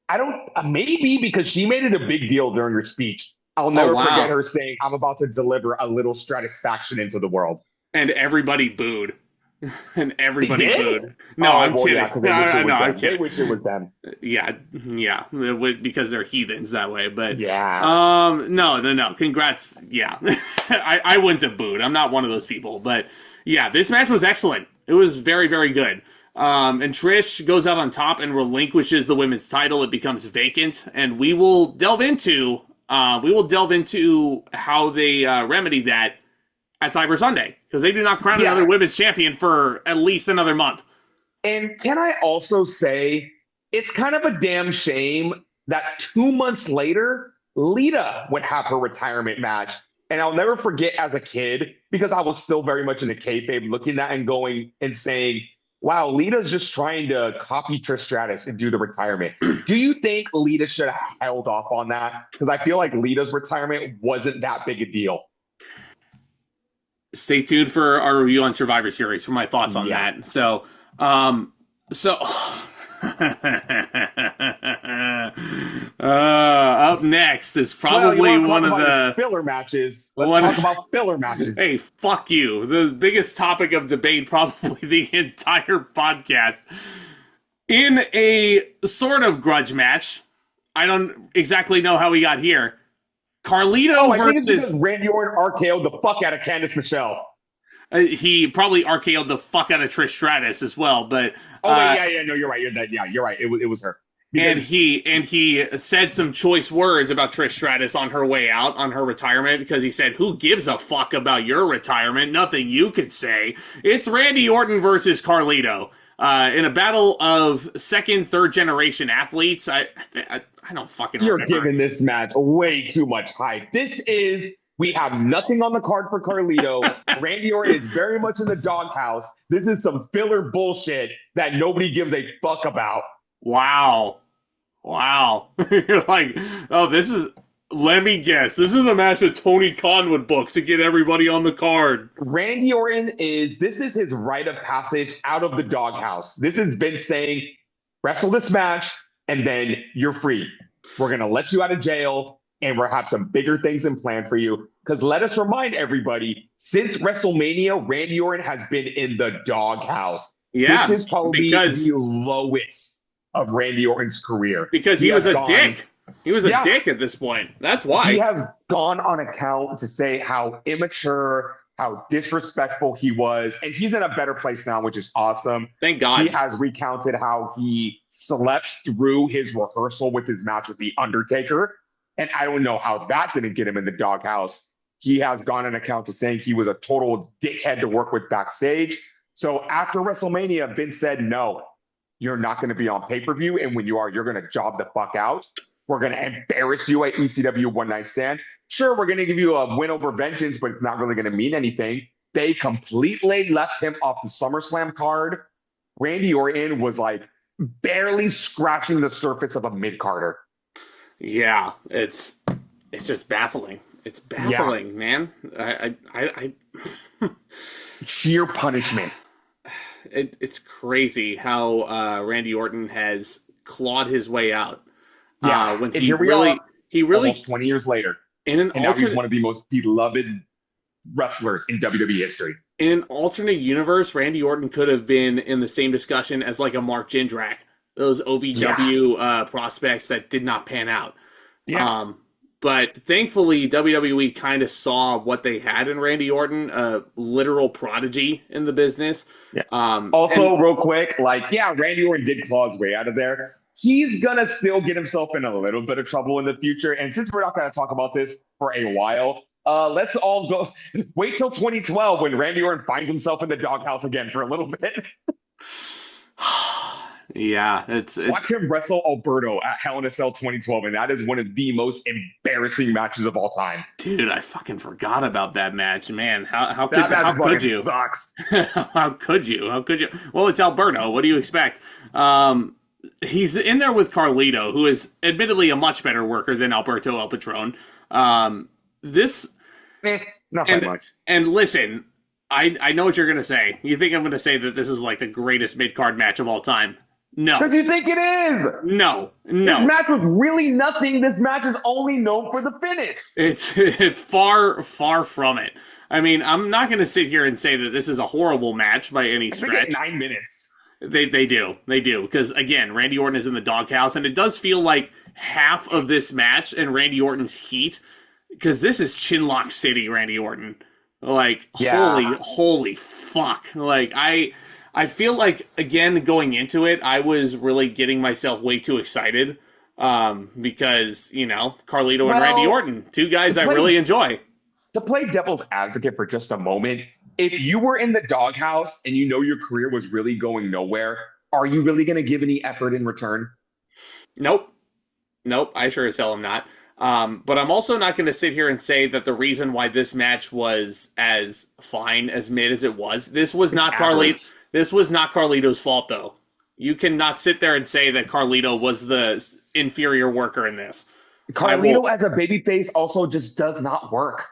Speaker 2: I don't, maybe because she made it a big deal during her speech. I'll never forget her saying, I'm about to deliver a little Stratusfaction into the world.
Speaker 1: And everybody booed. And everybody booed. No, I'm kidding.
Speaker 2: Yeah, no, I'm kidding. They wish it was them.
Speaker 1: Yeah, because they're heathens that way. But
Speaker 2: yeah,
Speaker 1: no. Congrats. Yeah, I wouldn't have booed. I'm not one of those people. But yeah, this match was excellent. It was very, very good. And Trish goes out on top and relinquishes the women's title. It becomes vacant, and we will delve into how they remedy that at Cyber Sunday, because they do not crown another women's champion for at least another month.
Speaker 2: And can I also say, it's kind of a damn shame that 2 months later, Lita would have her retirement match. And I'll never forget as a kid, because I was still very much in the kayfabe, looking at that and going and saying, wow, Lita's just trying to copy Trish Stratus and do the retirement. Do you think Lita should have held off on that? Because I feel like Lita's retirement wasn't that big a deal.
Speaker 1: Stay tuned for our review on Survivor Series for my thoughts on that. So up next is probably one of the
Speaker 2: filler matches. Let's talk about filler matches.
Speaker 1: Hey, fuck you. The biggest topic of debate, probably the entire podcast. In a sort of grudge match, I don't exactly know how we got here. Carlito versus
Speaker 2: Randy Orton RKO'd the fuck out of Candice Michelle.
Speaker 1: He probably RKO'd the fuck out of Trish Stratus as well, but
Speaker 2: no, you're right. You're right. It was her.
Speaker 1: And he said some choice words about Trish Stratus on her way out, on her retirement, because he said, "Who gives a fuck about your retirement? Nothing you could say." It's Randy Orton versus Carlito in a battle of second, third generation athletes. I don't fucking remember.
Speaker 2: You're giving this match way too much hype. We have nothing on the card for Carlito. Randy Orton is very much in the doghouse. This is some filler bullshit that nobody gives a fuck about.
Speaker 1: Wow. You're like, let me guess. This is a match that Tony Khan would book to get everybody on the card.
Speaker 2: Randy Orton this is his rite of passage out of the doghouse. This has been saying, wrestle this match, and then you're free. We're going to let you out of jail, and we'll have some bigger things in plan for you. Because let us remind everybody, since WrestleMania, Randy Orton has been in the doghouse.
Speaker 1: Yeah,
Speaker 2: this is probably the lowest of Randy Orton's career.
Speaker 1: Because he was a dick. He was a dick at this point. That's why.
Speaker 2: He has gone on account to say how immature how disrespectful he was. And he's in a better place now, which is awesome.
Speaker 1: Thank God.
Speaker 2: He has recounted how he slept through his rehearsal with his match with The Undertaker. And I don't know how that didn't get him in the doghouse. He has gone on account to saying he was a total dickhead to work with backstage. So after WrestleMania, Vince said, no, you're not going to be on pay-per-view. And when you are, you're going to job the fuck out. We're going to embarrass you at ECW One Night Stand. Sure, we're going to give you a win over vengeance, but it's not really going to mean anything. They completely left him off the SummerSlam card. Randy Orton was like barely scratching the surface of a mid-carder.
Speaker 1: Yeah, it's just baffling. It's baffling, man. I
Speaker 2: sheer punishment.
Speaker 1: It's crazy how Randy Orton has clawed his way out.
Speaker 2: Yeah,
Speaker 1: when
Speaker 2: and
Speaker 1: he
Speaker 2: here we
Speaker 1: really,
Speaker 2: are,
Speaker 1: he really,
Speaker 2: almost 20 years later,
Speaker 1: in an
Speaker 2: and now he's
Speaker 1: alternate,
Speaker 2: one of the most beloved wrestlers in WWE history.
Speaker 1: in an alternate universe, Randy Orton could have been in the same discussion as like a Mark Jindrak, those OVW prospects that did not pan out.
Speaker 2: Yeah.
Speaker 1: But thankfully, WWE kind of saw what they had in Randy Orton, a literal prodigy in the business.
Speaker 2: Yeah. Also, real quick, Randy Orton did claw his way out of there. He's going to still get himself in a little bit of trouble in the future. And since we're not going to talk about this for a while, let's all go wait till 2012 when Randy Orton finds himself in the doghouse again for a little bit.
Speaker 1: Yeah, it's
Speaker 2: watch him wrestle Alberto at Hell in a Cell 2012, and that is one of the most embarrassing matches of all time.
Speaker 1: Dude, I fucking forgot about that match, man. How could you?
Speaker 2: Sucks.
Speaker 1: How could you? Well, it's Alberto. What do you expect? He's in there with Carlito, who is admittedly a much better worker than Alberto El Patron.
Speaker 2: Not by much.
Speaker 1: And listen, I know what you're gonna say. You think I'm gonna say that this is like the greatest mid-card match of all time? No.
Speaker 2: Because you think it is.
Speaker 1: No.
Speaker 2: This match was really nothing. This match is only known for the finish.
Speaker 1: It's far from it. I mean, I'm not going to sit here and say that this is a horrible match by any stretch.
Speaker 2: They get 9 minutes.
Speaker 1: They do. Because, again, Randy Orton is in the doghouse, and it does feel like half of this match and Randy Orton's heat, because this is Chinlock City, Randy Orton. Like, holy fuck. Like, I feel like, again, going into it, I was really getting myself way too excited because, Carlito and Randy Orton, two guys I really enjoy.
Speaker 2: To play devil's advocate for just a moment, if you were in the doghouse and you know your career was really going nowhere, are you really going to give any effort in return?
Speaker 1: Nope, I sure as hell am not. But I'm also not going to sit here and say that the reason why this match was as fine, as mid as it was, this was not Carlito. This was not Carlito's fault, though. You cannot sit there and say that Carlito was the inferior worker in this.
Speaker 2: Carlito as a babyface also just does not work.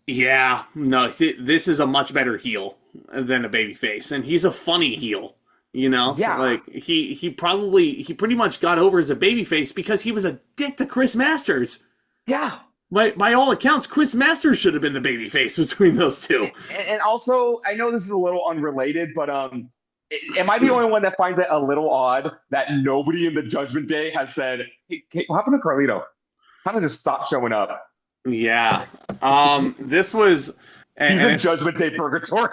Speaker 1: Yeah, no, this is a much better heel than a babyface, and he's a funny heel.
Speaker 2: Yeah.
Speaker 1: Like he pretty much got over as a babyface because he was a dick to Chris Masters.
Speaker 2: Yeah.
Speaker 1: By all accounts, Chris Masters should have been the babyface between those two.
Speaker 2: And also, I know this is a little unrelated, but am I the only one that finds it a little odd that nobody in the Judgment Day has said, hey, what happened to Carlito? Kind of just stopped showing up.
Speaker 1: Yeah. This was...
Speaker 2: He's in Judgment Day purgatory.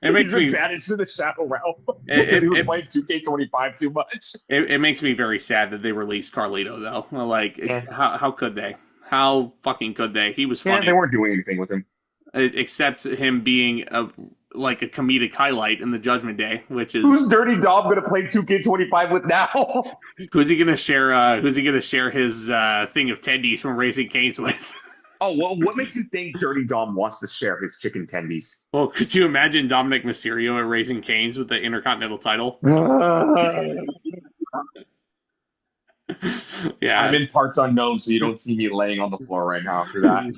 Speaker 1: It makes me
Speaker 2: banished to the Shadow Realm because he was playing 2K25 too much.
Speaker 1: It makes me very sad that they released Carlito, though. Like, how could they? How fucking could they? He was funny.
Speaker 2: Yeah, they weren't doing anything with him.
Speaker 1: Except him being a comedic highlight in the Judgment Day, which is...
Speaker 2: Who's Dirty Dom going to play 2K25 with now?
Speaker 1: Who's he going to share his thing of tendies from Raising Cane's with?
Speaker 2: Oh, well, what makes you think Dirty Dom wants to share his chicken tendies?
Speaker 1: Well, could you imagine Dominic Mysterio at Raising Cane's with the Intercontinental title? Yeah,
Speaker 2: I'm in parts unknown, so you don't see me laying on the floor right now after that.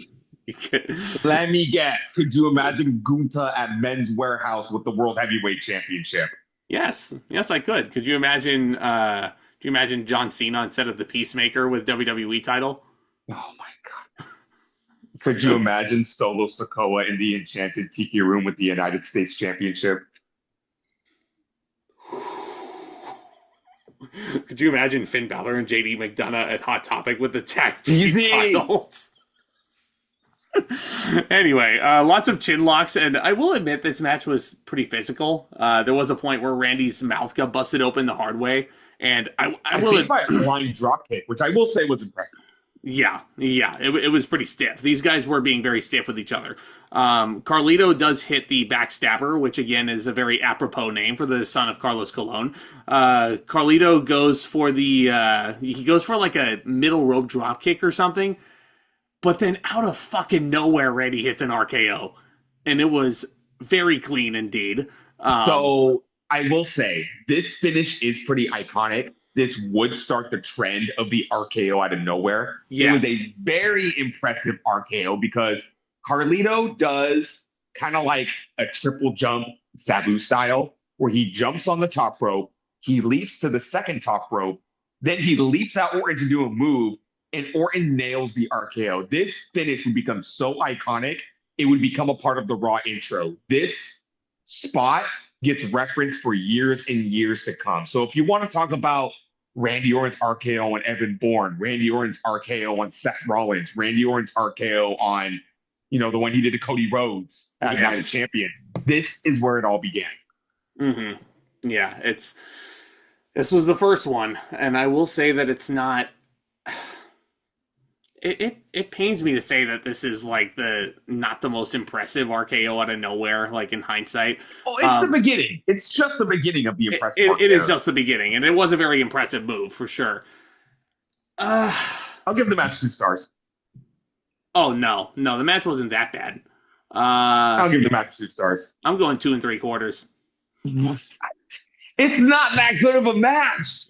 Speaker 2: Let me guess. Could you imagine Gunta at Men's Warehouse with the World Heavyweight Championship?
Speaker 1: Yes, I could. Could you imagine? Do you imagine John Cena instead of the Peacemaker with WWE title?
Speaker 2: Oh my god! Could you imagine Solo Sikoa in the Enchanted Tiki Room with the United States Championship?
Speaker 1: Could you imagine Finn Balor and JD McDonough at Hot Topic with the tag team titles? Anyway, lots of chin locks, and I will admit this match was pretty physical. There was a point where Randy's mouth got busted open the hard way, and I will
Speaker 2: think by a flying drop kick, which I will say was impressive.
Speaker 1: Yeah, it was pretty stiff. These guys were being very stiff with each other. Carlito does hit the backstabber, which again is a very apropos name for the son of Carlos Colon. Carlito goes for like a middle rope drop kick or something, but then out of fucking nowhere, Randy hits an RKO, and it was very clean indeed.
Speaker 2: So I will say this finish is pretty iconic. This would start the trend of the RKO out of nowhere. Yes. It was a very impressive RKO because Carlito does kind of like a triple jump Sabu style, where he jumps on the top rope, he leaps to the second top rope, then he leaps out Orton to do a move, and Orton nails the RKO. This finish would become so iconic, it would become a part of the Raw intro. This spot gets referenced for years and years to come. So if you want to talk about Randy Orton's RKO on Evan Bourne, Randy Orton's RKO on Seth Rollins, Randy Orton's RKO on, the one he did to Cody Rhodes as Night of Champion. This is where it all began.
Speaker 1: Mm-hmm. Yeah, this was the first one, and I will say that it's not. It pains me to say that this is like not the most impressive RKO out of nowhere, like in hindsight.
Speaker 2: Oh, it's the beginning. It's just the beginning of the impressive.
Speaker 1: It is just the beginning, and it was a very impressive move for sure.
Speaker 2: I'll give the match 2 stars.
Speaker 1: Oh no, the match wasn't that bad.
Speaker 2: I'll give the match 2 stars.
Speaker 1: I'm going 2 3/4.
Speaker 2: It's not that good of a match.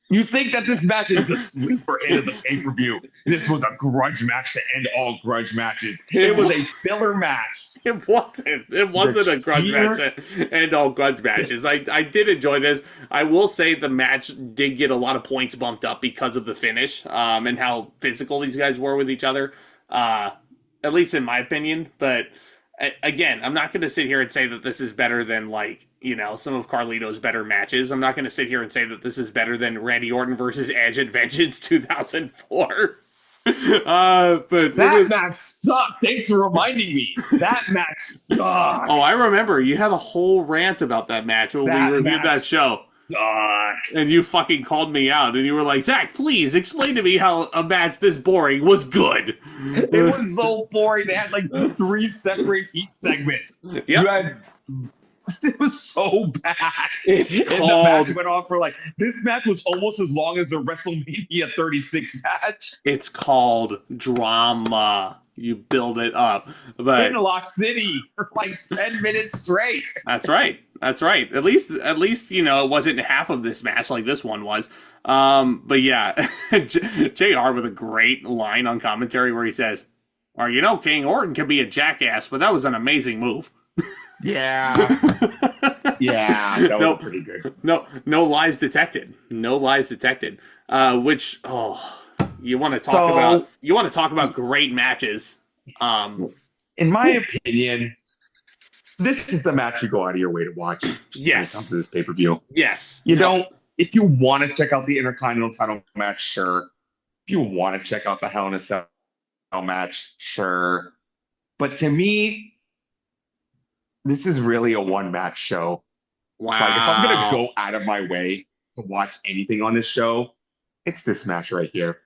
Speaker 2: You think that this match is the sleeper hit of the pay-per-view. This was a grudge match to end all grudge matches. It was a filler match.
Speaker 1: It wasn't. It wasn't a grudge match to end all grudge matches. I did enjoy this. I will say the match did get a lot of points bumped up because of the finish and how physical these guys were with each other, at least in my opinion. But again, I'm not going to sit here and say that this is better than some of Carlito's better matches. I'm not going to sit here and say that this is better than Randy Orton versus Edge at Vengeance 2004. But
Speaker 2: that match sucked. Thanks for reminding me. That match sucked.
Speaker 1: Oh, I remember. You had a whole rant about that match when we reviewed that show.
Speaker 2: Sucked.
Speaker 1: And you fucking called me out, and you were like, Zach, please explain to me how a match this boring was good.
Speaker 2: It was so boring. They had 3 separate heat segments.
Speaker 1: Yep.
Speaker 2: It was so bad.
Speaker 1: The
Speaker 2: match went on for this match was almost as long as the WrestleMania 36 match.
Speaker 1: It's called drama. You build it up. But
Speaker 2: Lock City for 10 minutes straight.
Speaker 1: That's right. At least it wasn't half of this match like this one was. But yeah, JR with a great line on commentary where he says, King Orton can be a jackass, but that was an amazing move.
Speaker 2: Yeah. That was pretty good.
Speaker 1: No lies detected. Which you want to talk about great matches.
Speaker 2: In my opinion, this is the match you go out of your way to watch.
Speaker 1: Yes.
Speaker 2: When it comes to this pay-per-view.
Speaker 1: Yes.
Speaker 2: If you want to check out the Intercontinental title match, sure. If you want to check out the Hell in a Cell match, sure. But to me, this is really a one-match show.
Speaker 1: Wow.
Speaker 2: If I'm going to go out of my way to watch anything on this show, it's this match right here.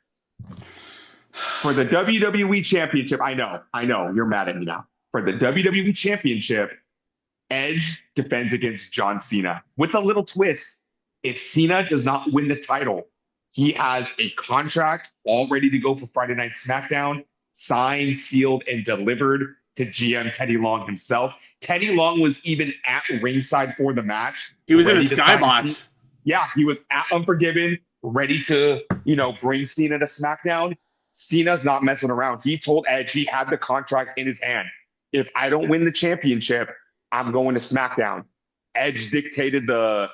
Speaker 2: For the WWE Championship, I know, you're mad at me now. For the WWE Championship, Edge defends against John Cena. With a little twist, if Cena does not win the title, he has a contract all ready to go for Friday Night SmackDown, signed, sealed, and delivered to GM Teddy Long himself. Teddy Long was even at ringside for the match.
Speaker 1: He was in a skybox.
Speaker 2: Yeah, he was at Unforgiven, ready to, bring Cena to SmackDown. Cena's not messing around. He told Edge he had the contract in his hand. If I don't win the championship, I'm going to SmackDown. Edge dictated the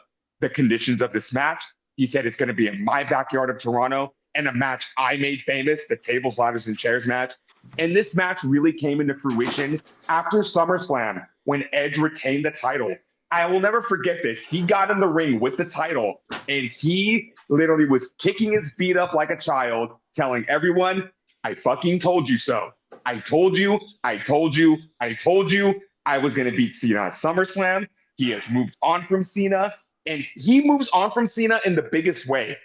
Speaker 2: conditions of this match. He said it's going to be in my backyard of Toronto and a match I made famous, the tables, ladders, and chairs match. And this match really came into fruition after SummerSlam when Edge retained the title. I will never forget this. He got in the ring with the title, and he literally was kicking his feet up like a child, telling everyone, I fucking told you so. I told you, I told you, I told you I was going to beat Cena at SummerSlam. He has moved on from Cena, and he moves on from Cena in the biggest way.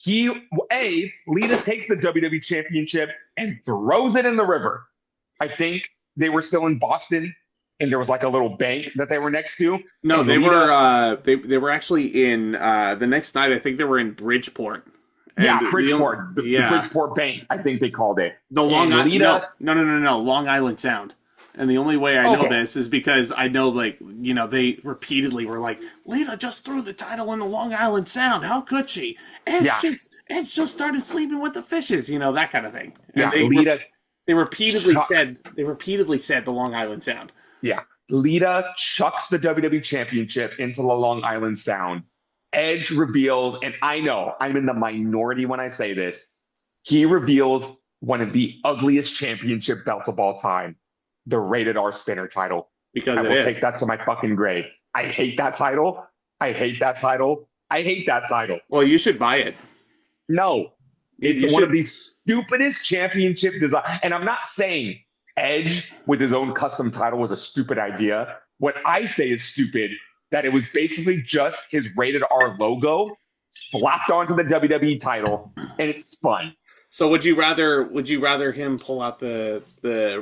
Speaker 2: Lita takes the WWE Championship and throws it in the river. I think they were still in Boston, and there was like a little bank that they were next to.
Speaker 1: No, they were actually in the next night. I think they were in Bridgeport.
Speaker 2: Bridgeport. The Bridgeport Bank, I think they called it.
Speaker 1: The Long Island. No. Long Island Sound. And the only way I know this is because I know, like, you know, they repeatedly were like, Lita just threw the title in the Long Island Sound. How could she? Edge just started sleeping with the fishes. You know, that kind of thing. And they repeatedly said the Long Island Sound.
Speaker 2: Yeah. Lita chucks the WWE Championship into the Long Island Sound. Edge reveals, and I know I'm in the minority when I say this, he reveals one of the ugliest championship belts of all time, the Rated R Spinner title.
Speaker 1: Because
Speaker 2: I will take that to my fucking grave. I hate that title. I hate that title.
Speaker 1: Well, you should buy it.
Speaker 2: No. It's one of the stupidest championship design. And I'm not saying Edge with his own custom title was a stupid idea. What I say is stupid, that it was basically just his Rated R logo slapped onto the WWE title, and it's fun.
Speaker 1: So would you rather him pull out the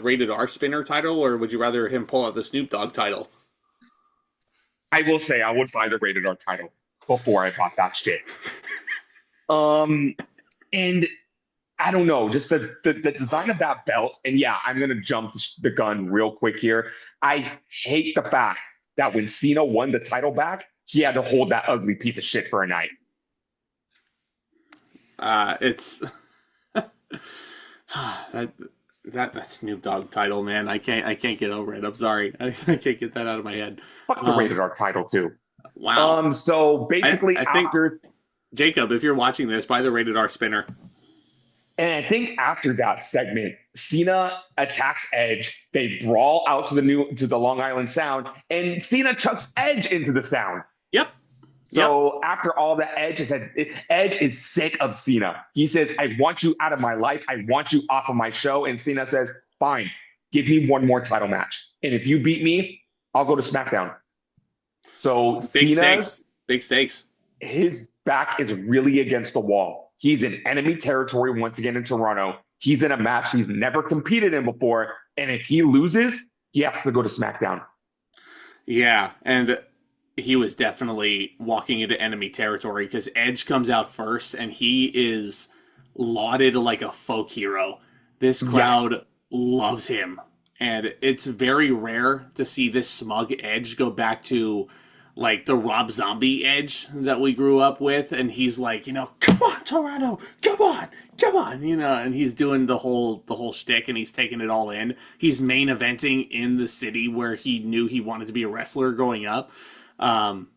Speaker 1: Rated R Spinner title, or would you rather him pull out the Snoop Dogg title?
Speaker 2: I will say I would buy the Rated R title before I bought that shit. And I don't know, just the design of that belt, and yeah, I'm gonna jump the gun real quick here. I hate the fact that when Cena won the title back, he had to hold that ugly piece of shit for a night.
Speaker 1: It's that Snoop Dogg title, man. I can't get over it. I'm sorry, I can't get that out of my head.
Speaker 2: Fuck the Rated R title too.
Speaker 1: Wow.
Speaker 2: So basically,
Speaker 1: I think Jacob, if you're watching this, buy the Rated R Spinner.
Speaker 2: And I think after that segment, Cena attacks Edge. They brawl out to the Long Island Sound, and Cena chucks Edge into the Sound.
Speaker 1: Yep.
Speaker 2: So after all that, Edge is sick of Cena. He says, I want you out of my life. I want you off of my show. And Cena says, fine, give me one more title match. And if you beat me, I'll go to SmackDown. So
Speaker 1: Big stakes.
Speaker 2: His back is really against the wall. He's in enemy territory once again in Toronto. He's in a match he's never competed in before. And if he loses, he has to go to SmackDown.
Speaker 1: Yeah, and he was definitely walking into enemy territory because Edge comes out first and he is lauded like a folk hero. This crowd loves him. And it's very rare to see this smug Edge go back to like the Rob Zombie Edge that we grew up with. And he's like, you know, come on, Toronto, come on, you know, and he's doing the whole shtick and he's taking it all in. He's main eventing in the city where he knew he wanted to be a wrestler growing up. John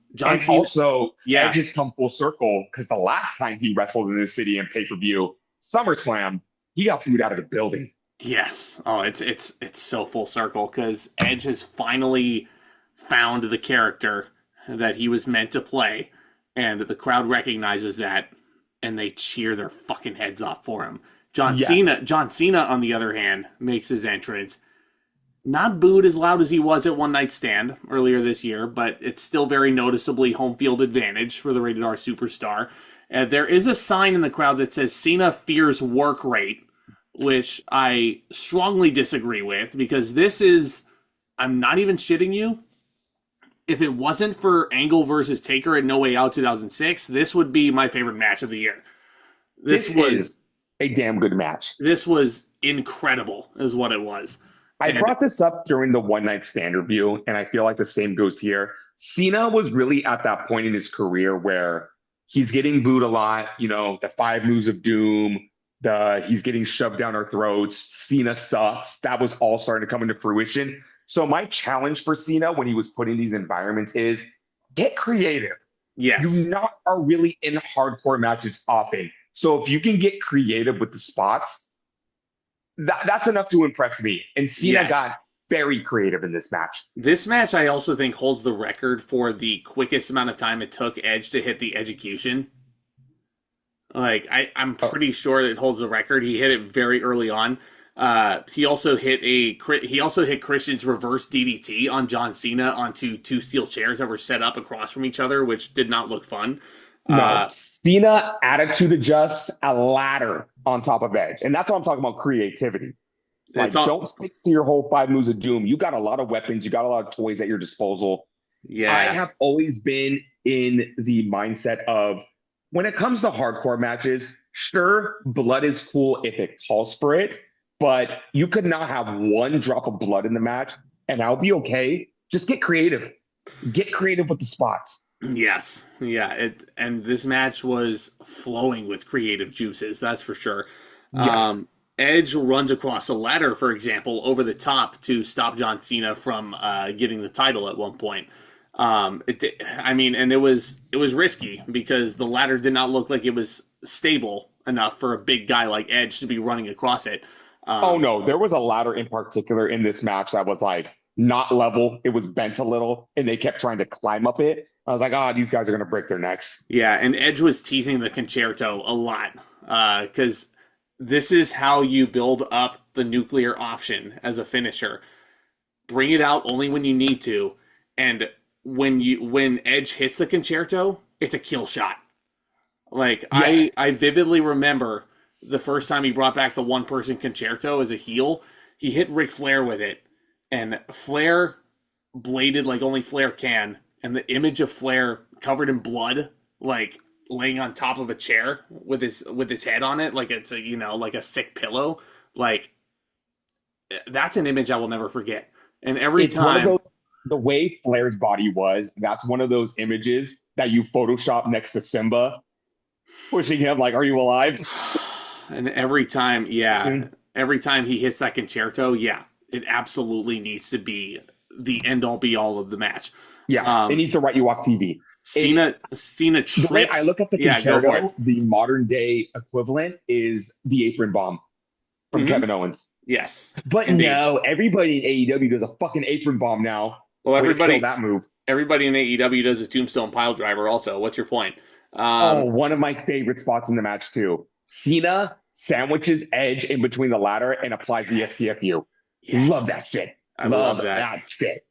Speaker 1: Cena,
Speaker 2: also, Edge has come full circle because the last time he wrestled in the city in pay-per-view, SummerSlam, he got booed out of the building.
Speaker 1: Yes. Oh, it's so full circle because Edge has finally found the character that he was meant to play, and the crowd recognizes that, and they cheer their fucking heads off for him. John Cena, on the other hand, makes his entrance. Not booed as loud as he was at One Night Stand earlier this year, but it's still very noticeably home field advantage for the Rated R superstar. There is a sign in the crowd that says Cena fears work rate, which I strongly disagree with, because this is, I'm not even shitting you, if it wasn't for Angle versus Taker at No Way Out 2006, this would be my favorite match of the year.
Speaker 2: This was a damn good match.
Speaker 1: This was incredible, is what it was.
Speaker 2: I brought this up during the One Night Stand review, and I feel like the same goes here. Cena was really at that point in his career where he's getting booed a lot, you know, the 5 moves of doom, he's getting shoved down our throats, Cena sucks. That was all starting to come into fruition. So my challenge for Cena when he was put in these environments is get creative.
Speaker 1: Yes.
Speaker 2: You not are really in hardcore matches often. So if you can get creative with the spots, that's enough to impress me. And Cena got very creative in this match.
Speaker 1: This match, I also think, holds the record for the quickest amount of time it took Edge to hit the execution. Like, I'm pretty sure it holds the record. He hit it very early on. He also hit Christian's reverse DDT on John Cena onto 2 steel chairs that were set up across from each other, which did not look fun.
Speaker 2: No, Cena attitude adjusts a ladder on top of Edge. And that's what I'm talking about, creativity. Like, don't stick to your whole 5 moves of doom. You got a lot of weapons. You got a lot of toys at your disposal.
Speaker 1: Yeah.
Speaker 2: I have always been in the mindset of, when it comes to hardcore matches, sure, blood is cool if it calls for it, but you could not have 1 drop of blood in the match, and I'll be okay. Just get creative. Get creative with the spots.
Speaker 1: Yes. Yeah. And this match was flowing with creative juices, that's for sure.
Speaker 2: Yes.
Speaker 1: Edge runs across a ladder, for example, over the top to stop John Cena from getting the title at one point. And it was risky because the ladder did not look like it was stable enough for a big guy like Edge to be running across it.
Speaker 2: Oh no, there was a ladder in particular in this match that was like not level. It was bent a little, and they kept trying to climb up it. I was like, these guys are going to break their necks.
Speaker 1: Yeah, and Edge was teasing the concerto a lot because this is how you build up the nuclear option as a finisher. Bring it out only when you need to, and when Edge hits the concerto, it's a kill shot. Like, yes. I vividly remember the first time he brought back the one-person concerto as a heel, he hit Ric Flair with it, and Flair bladed like only Flair can, and the image of Flair covered in blood, like laying on top of a chair with his head on it, like it's like a sick pillow, like that's an image I will never forget. And every time
Speaker 2: the way Flair's body was, that's one of those images that you Photoshop next to Simba, pushing him like, "Are you alive?"
Speaker 1: And every time he hits that concerto, it absolutely needs to be the end-all be-all of the match.
Speaker 2: Yeah, it needs to write you off TV.
Speaker 1: Cena trips.
Speaker 2: The way I look at the concerto, the modern-day equivalent is the apron bomb from Kevin Owens.
Speaker 1: Yes.
Speaker 2: But indeed. No, everybody in AEW does a fucking apron bomb now.
Speaker 1: Well, everybody
Speaker 2: that move.
Speaker 1: Everybody in AEW does a tombstone pile driver also. What's your point?
Speaker 2: One of my favorite spots in the match too. Cena sandwiches Edge in between the ladder and applies the STFU. Yes. Love that shit.
Speaker 1: I love that
Speaker 2: shit.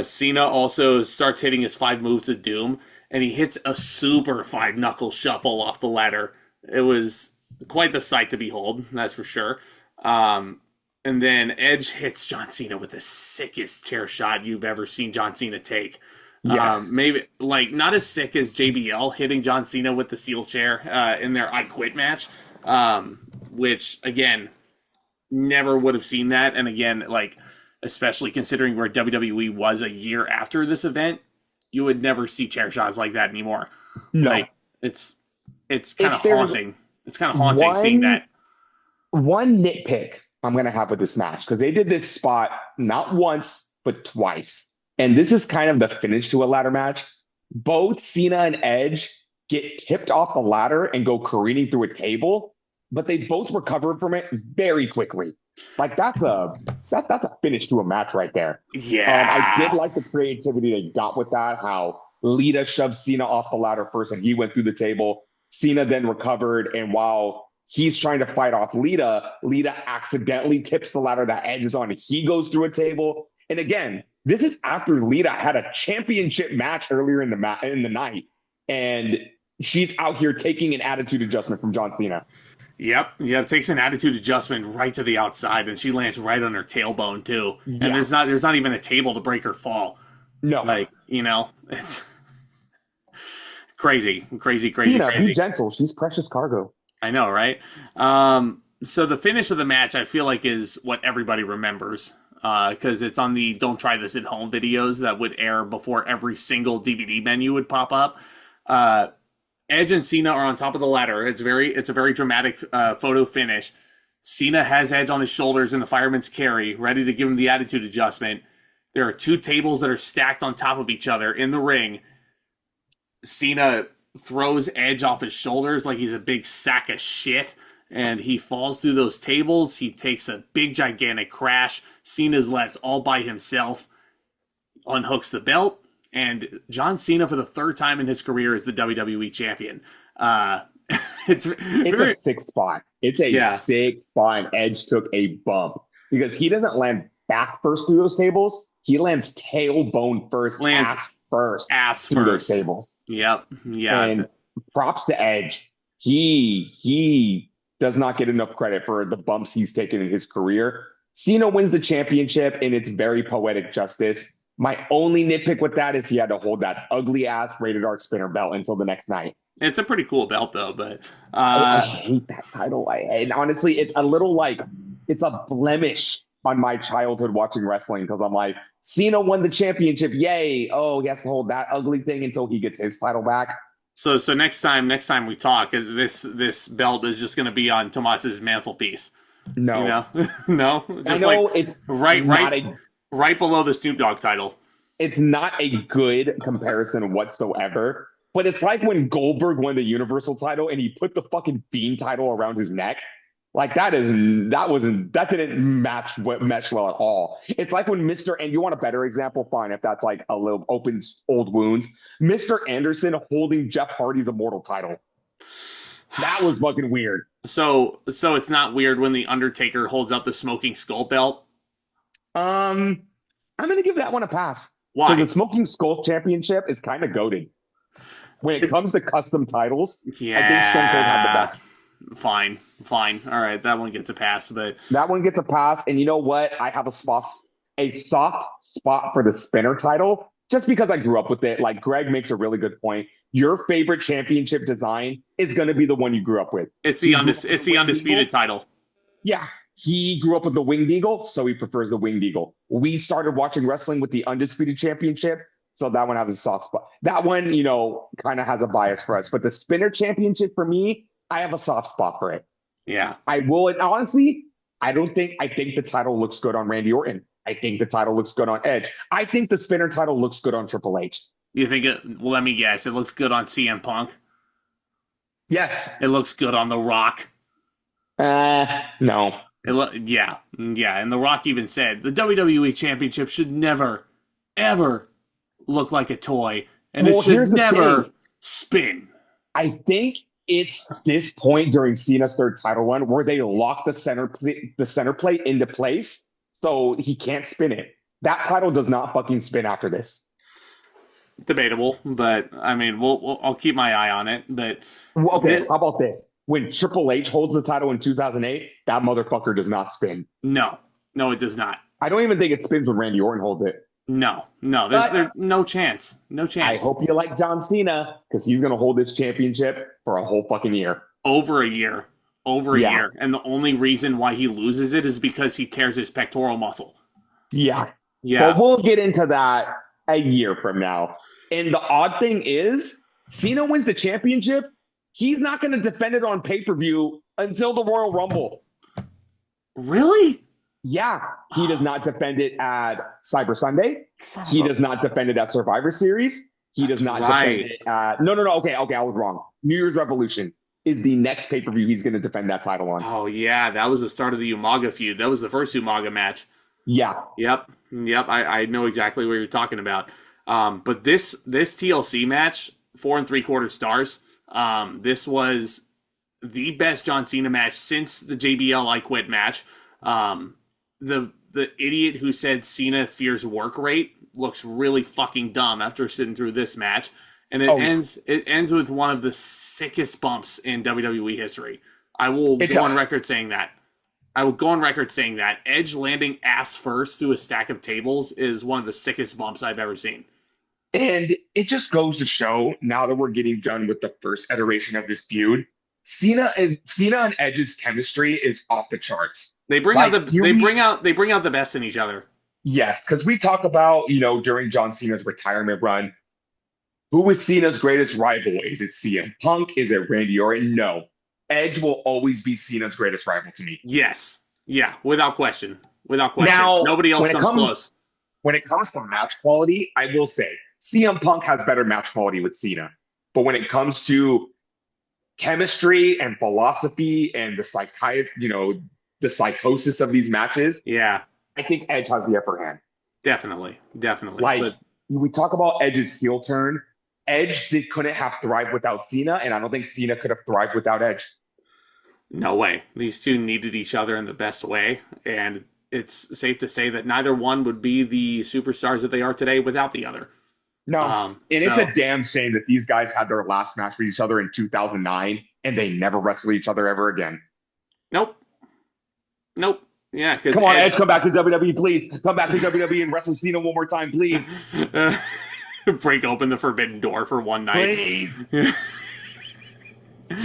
Speaker 1: Cena also starts hitting his 5 moves of doom, and he hits a super 5-knuckle shuffle off the ladder. It was quite the sight to behold, that's for sure. And then Edge hits John Cena with the sickest chair shot you've ever seen John Cena take.
Speaker 2: Yes.
Speaker 1: Maybe like not as sick as JBL hitting John Cena with the steel chair in their I Quit match, which again never would have seen that. And again, like especially considering where WWE was a year after this event, you would never see chair shots like that anymore.
Speaker 2: No,
Speaker 1: like it's kind of haunting. It's kind of haunting seeing that.
Speaker 2: One nitpick I'm going to have with this match, because they did this spot not once, but twice. And this is kind of the finish to a ladder match. Both Cena and Edge get tipped off the ladder and go careening through a table, but they both recover from it very quickly. Like that's a finish to a match right there.
Speaker 1: Yeah.
Speaker 2: I did like the creativity they got with that, how Lita shoved Cena off the ladder first and he went through the table. Cena then recovered, and while he's trying to fight off Lita accidentally tips the ladder that Edge is on. He goes through a table. And again, this is after Lita had a championship match earlier in the night. And she's out here taking an attitude adjustment from John Cena.
Speaker 1: Yep. Yeah, takes an attitude adjustment right to the outside, and she lands right on her tailbone too. Yeah. And there's not even a table to break her fall.
Speaker 2: No.
Speaker 1: Like, it's crazy.
Speaker 2: Cena, be gentle. She's precious cargo.
Speaker 1: I know, right? So the finish of the match, I feel like, is what everybody remembers because it's on the "Don't Try This at Home" videos that would air before every single DVD menu would pop up. Edge and Cena are on top of the ladder. It's a very dramatic photo finish. Cena has Edge on his shoulders in the fireman's carry, ready to give him the attitude adjustment. There are 2 tables that are stacked on top of each other in the ring. Cena throws Edge off his shoulders like he's a big sack of shit and he falls through those tables. He takes a big, gigantic crash. Cena's left all by himself, unhooks the belt, and John Cena, for the third time in his career, is the WWE champion. It's
Speaker 2: a sick spot. It's a sick spot. Edge took a bump because he doesn't land back first through those tables. He lands tailbone first, ass first through those tables.
Speaker 1: Yep. Yeah.
Speaker 2: And props to Edge. He does not get enough credit for the bumps he's taken in his career. Cena wins the championship, and it's very poetic justice. My only nitpick with that is he had to hold that ugly ass rated R spinner belt until the next night.
Speaker 1: It's a pretty cool belt, though. But
Speaker 2: I hate that title. And honestly, it's a little it's a blemish on my childhood watching wrestling because I'm like, Cena won the championship, yay! Oh, he has to hold that ugly thing until he gets his title back.
Speaker 1: So next time we talk, this belt is just going to be on Tomas's mantelpiece.
Speaker 2: No,
Speaker 1: you know? No. Just
Speaker 2: I know it's
Speaker 1: right below the Snoop Dogg title.
Speaker 2: It's not a good comparison whatsoever. But it's like when Goldberg won the Universal title and he put the fucking Fiend title around his neck. Like that didn't mesh well at all. It's like when and you want a better example, fine, if that's like a little opens old wounds. Mr. Anderson holding Jeff Hardy's Immortal title. That was fucking weird.
Speaker 1: So it's not weird when the Undertaker holds up the Smoking Skull belt?
Speaker 2: I'm gonna give that one a pass.
Speaker 1: Why?
Speaker 2: The Smoking Skull Championship is kind of goated. When it comes to custom titles,
Speaker 1: yeah,
Speaker 2: I think Stone Cold had the best.
Speaker 1: Fine. All right, that one gets a pass, but
Speaker 2: that one gets a pass. And you know what? I have a soft spot for the spinner title, just because I grew up with it. Like Greg makes a really good point. Your favorite championship design is going to be the one you grew up with.
Speaker 1: It's the undisputed title.
Speaker 2: Yeah, he grew up with the Winged Eagle, so he prefers the Winged Eagle. We started watching wrestling with the Undisputed Championship. So that one has a soft spot. That one, kind of has a bias for us. But the Spinner Championship, for me, I have a soft spot for it.
Speaker 1: Yeah.
Speaker 2: I will. And honestly, I think the title looks good on Randy Orton. I think the title looks good on Edge. I think the Spinner title looks good on Triple H.
Speaker 1: You think well, let me guess. It looks good on CM Punk?
Speaker 2: Yes.
Speaker 1: It looks good on The Rock?
Speaker 2: No.
Speaker 1: Yeah. And The Rock even said, the WWE Championship should never, ever look like a toy, and it should never spin.
Speaker 2: I think it's this point during Cena's third title run where they lock the center plate into place so he can't spin it. That title does not fucking spin after this.
Speaker 1: Debatable, but I mean, I'll keep my eye on it. But
Speaker 2: okay, how about this? When Triple H holds the title in 2008, that motherfucker does not spin.
Speaker 1: No, it does not.
Speaker 2: I don't even think it spins when Randy Orton holds it.
Speaker 1: No, there's no chance. No chance.
Speaker 2: I hope you like John Cena because he's going to hold this championship for a whole fucking year.
Speaker 1: Over a year. And the only reason why he loses it is because he tears his pectoral muscle.
Speaker 2: Yeah. But we'll get into that a year from now. And the odd thing is, Cena wins the championship. He's not going to defend it on pay-per-view until the Royal Rumble.
Speaker 1: Really?
Speaker 2: Yeah, he does not defend it at Cyber Sunday. He does not defend it at Survivor Series. He does not defend it at... No. Okay, I was wrong. New Year's Revolution is the next pay-per-view he's going to defend that title on.
Speaker 1: Oh, yeah, that was the start of the Umaga feud. That was the first Umaga match.
Speaker 2: Yeah.
Speaker 1: Yep, I know exactly what you're talking about. But this TLC match, 4 3/4 stars, this was the best John Cena match since the JBL I Quit match. The idiot who said Cena fears work rate looks really fucking dumb after sitting through this match. And it ends with one of the sickest bumps in WWE history. I will go on record saying that. Edge landing ass first through a stack of tables is one of the sickest bumps I've ever seen.
Speaker 2: And it just goes to show, now that we're getting done with the first iteration of this feud, Cena and Edge's chemistry is off the charts.
Speaker 1: They bring out the best in each other.
Speaker 2: Yes, because we talk about, during John Cena's retirement run, who is Cena's greatest rival? Is it CM Punk? Is it Randy Orton? No. Edge will always be Cena's greatest rival to me.
Speaker 1: Yes. Yeah, without question. Now, nobody else comes close.
Speaker 2: When it comes to match quality, I will say CM Punk has better match quality with Cena. But when it comes to chemistry and philosophy and the the psychosis of these matches,
Speaker 1: Yeah,
Speaker 2: I think Edge has the upper hand.
Speaker 1: definitely.
Speaker 2: Like,
Speaker 1: But
Speaker 2: we talk about Edge's heel turn. Couldn't have thrived without Cena, and I don't think Cena could have thrived without Edge.
Speaker 1: no way. These two needed each other in the best way, and it's safe to say that neither one would be the superstars that they are today without the other.
Speaker 2: No, and it's a damn shame that these guys had their last match with each other in 2009, and they never wrestled each other ever again.
Speaker 1: Nope. Yeah, because
Speaker 2: come on, Edge, come back to WWE, please. Come back to WWE and wrestle Cena one more time, please.
Speaker 1: Break open the forbidden door for one night.
Speaker 2: Please.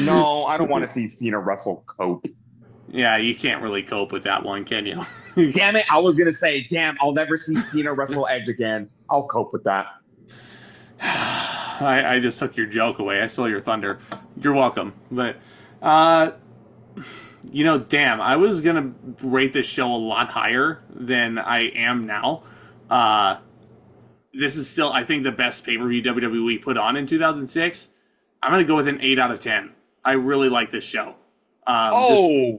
Speaker 2: No, I don't want to see Cena wrestle Cope.
Speaker 1: Yeah, you can't really cope with that one, can you?
Speaker 2: Damn it, I was going to say, I'll never see Cena wrestle Edge again. I'll cope with that.
Speaker 1: I just took your joke away. I stole your thunder. You're welcome. But, damn, I was going to rate this show a lot higher than I am now. This is still, I think, the best pay-per-view WWE put on in 2006. I'm going to go with an 8 out of 10. I really like this show. I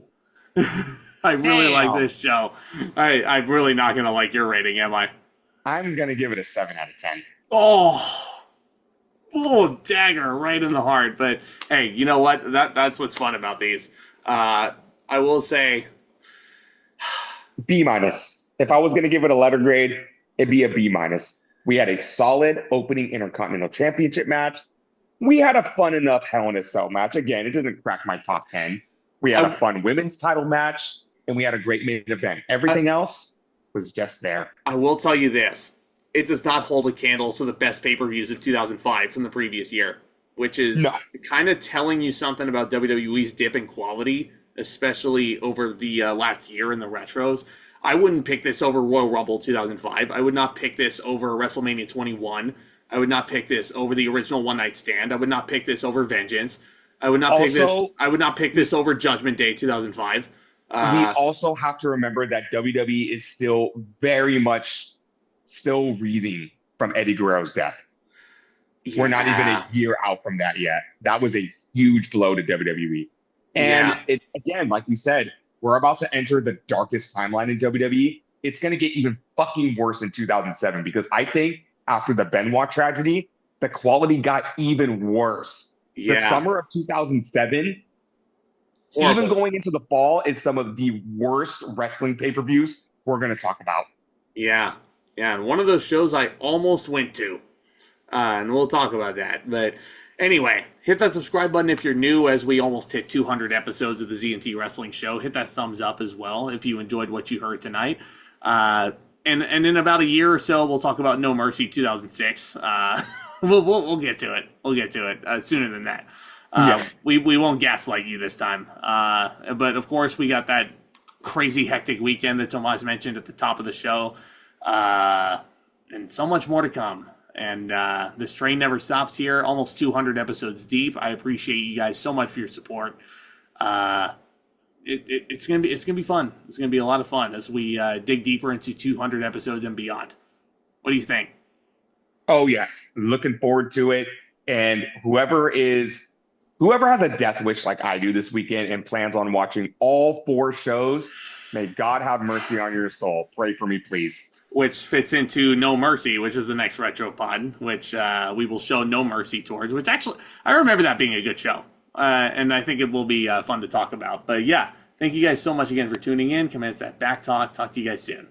Speaker 1: really like this show. I'm really not going to like your rating, am I?
Speaker 2: I'm going to give it a 7 out of 10.
Speaker 1: Oh, dagger right in the heart. But hey, you know what? That's what's fun about these. I will say
Speaker 2: B-. If I was going to give it a letter grade, it'd be a B-. We had a solid opening Intercontinental Championship match. We had a fun enough Hell in a Cell match. Again, it doesn't crack my top 10. We had a fun women's title match, and we had a great main event. Everything else was just there.
Speaker 1: I will tell you this. It does not hold a candle to the best pay-per-views of 2005 from the previous year, which is kind of telling you something about WWE's dip in quality, especially over the last year in the retros. I wouldn't pick this over Royal Rumble 2005. I would not pick this over WrestleMania 21. I would not pick this over the original One Night Stand. I would not pick this over Vengeance. I would not pick this. I would not pick this over Judgment Day 2005.
Speaker 2: We also have to remember that WWE is still very much still breathing from Eddie Guerrero's death. Yeah. We're not even a year out from that yet. That was a huge blow to WWE. And again, like we said, we're about to enter the darkest timeline in WWE. It's going to get even fucking worse in 2007 because I think after the Benoit tragedy, the quality got even worse. Yeah. The summer of 2007, even going into the fall, is some of the worst wrestling pay-per-views we're going to talk about.
Speaker 1: Yeah. Yeah, and one of those shows I almost went to. And we'll talk about that. But anyway, hit that subscribe button if you're new, as we almost hit 200 episodes of the ZNT Wrestling Show. Hit that thumbs up as well if you enjoyed what you heard tonight. And in about a year or so, we'll talk about No Mercy 2006. We'll get to it. We'll get to it sooner than that. We won't gaslight you this time. But of course, we got that crazy hectic weekend that Tomas mentioned at the top of the show. And so much more to come. And this train never stops here. Almost 200 episodes deep. I appreciate you guys so much for your support. It's gonna be fun. It's gonna be a lot of fun as we dig deeper into 200 episodes and beyond. What do you think?
Speaker 2: Oh yes, looking forward to it. And whoever has a death wish like I do this weekend and plans on watching all 4 shows, may God have mercy on your soul. Pray for me, please.
Speaker 1: Which fits into No Mercy, which is the next retro pod, which we will show No Mercy towards, which actually, I remember that being a good show. And I think it will be fun to talk about. But yeah, thank you guys so much again for tuning in. Commence that back talk. Talk to you guys soon.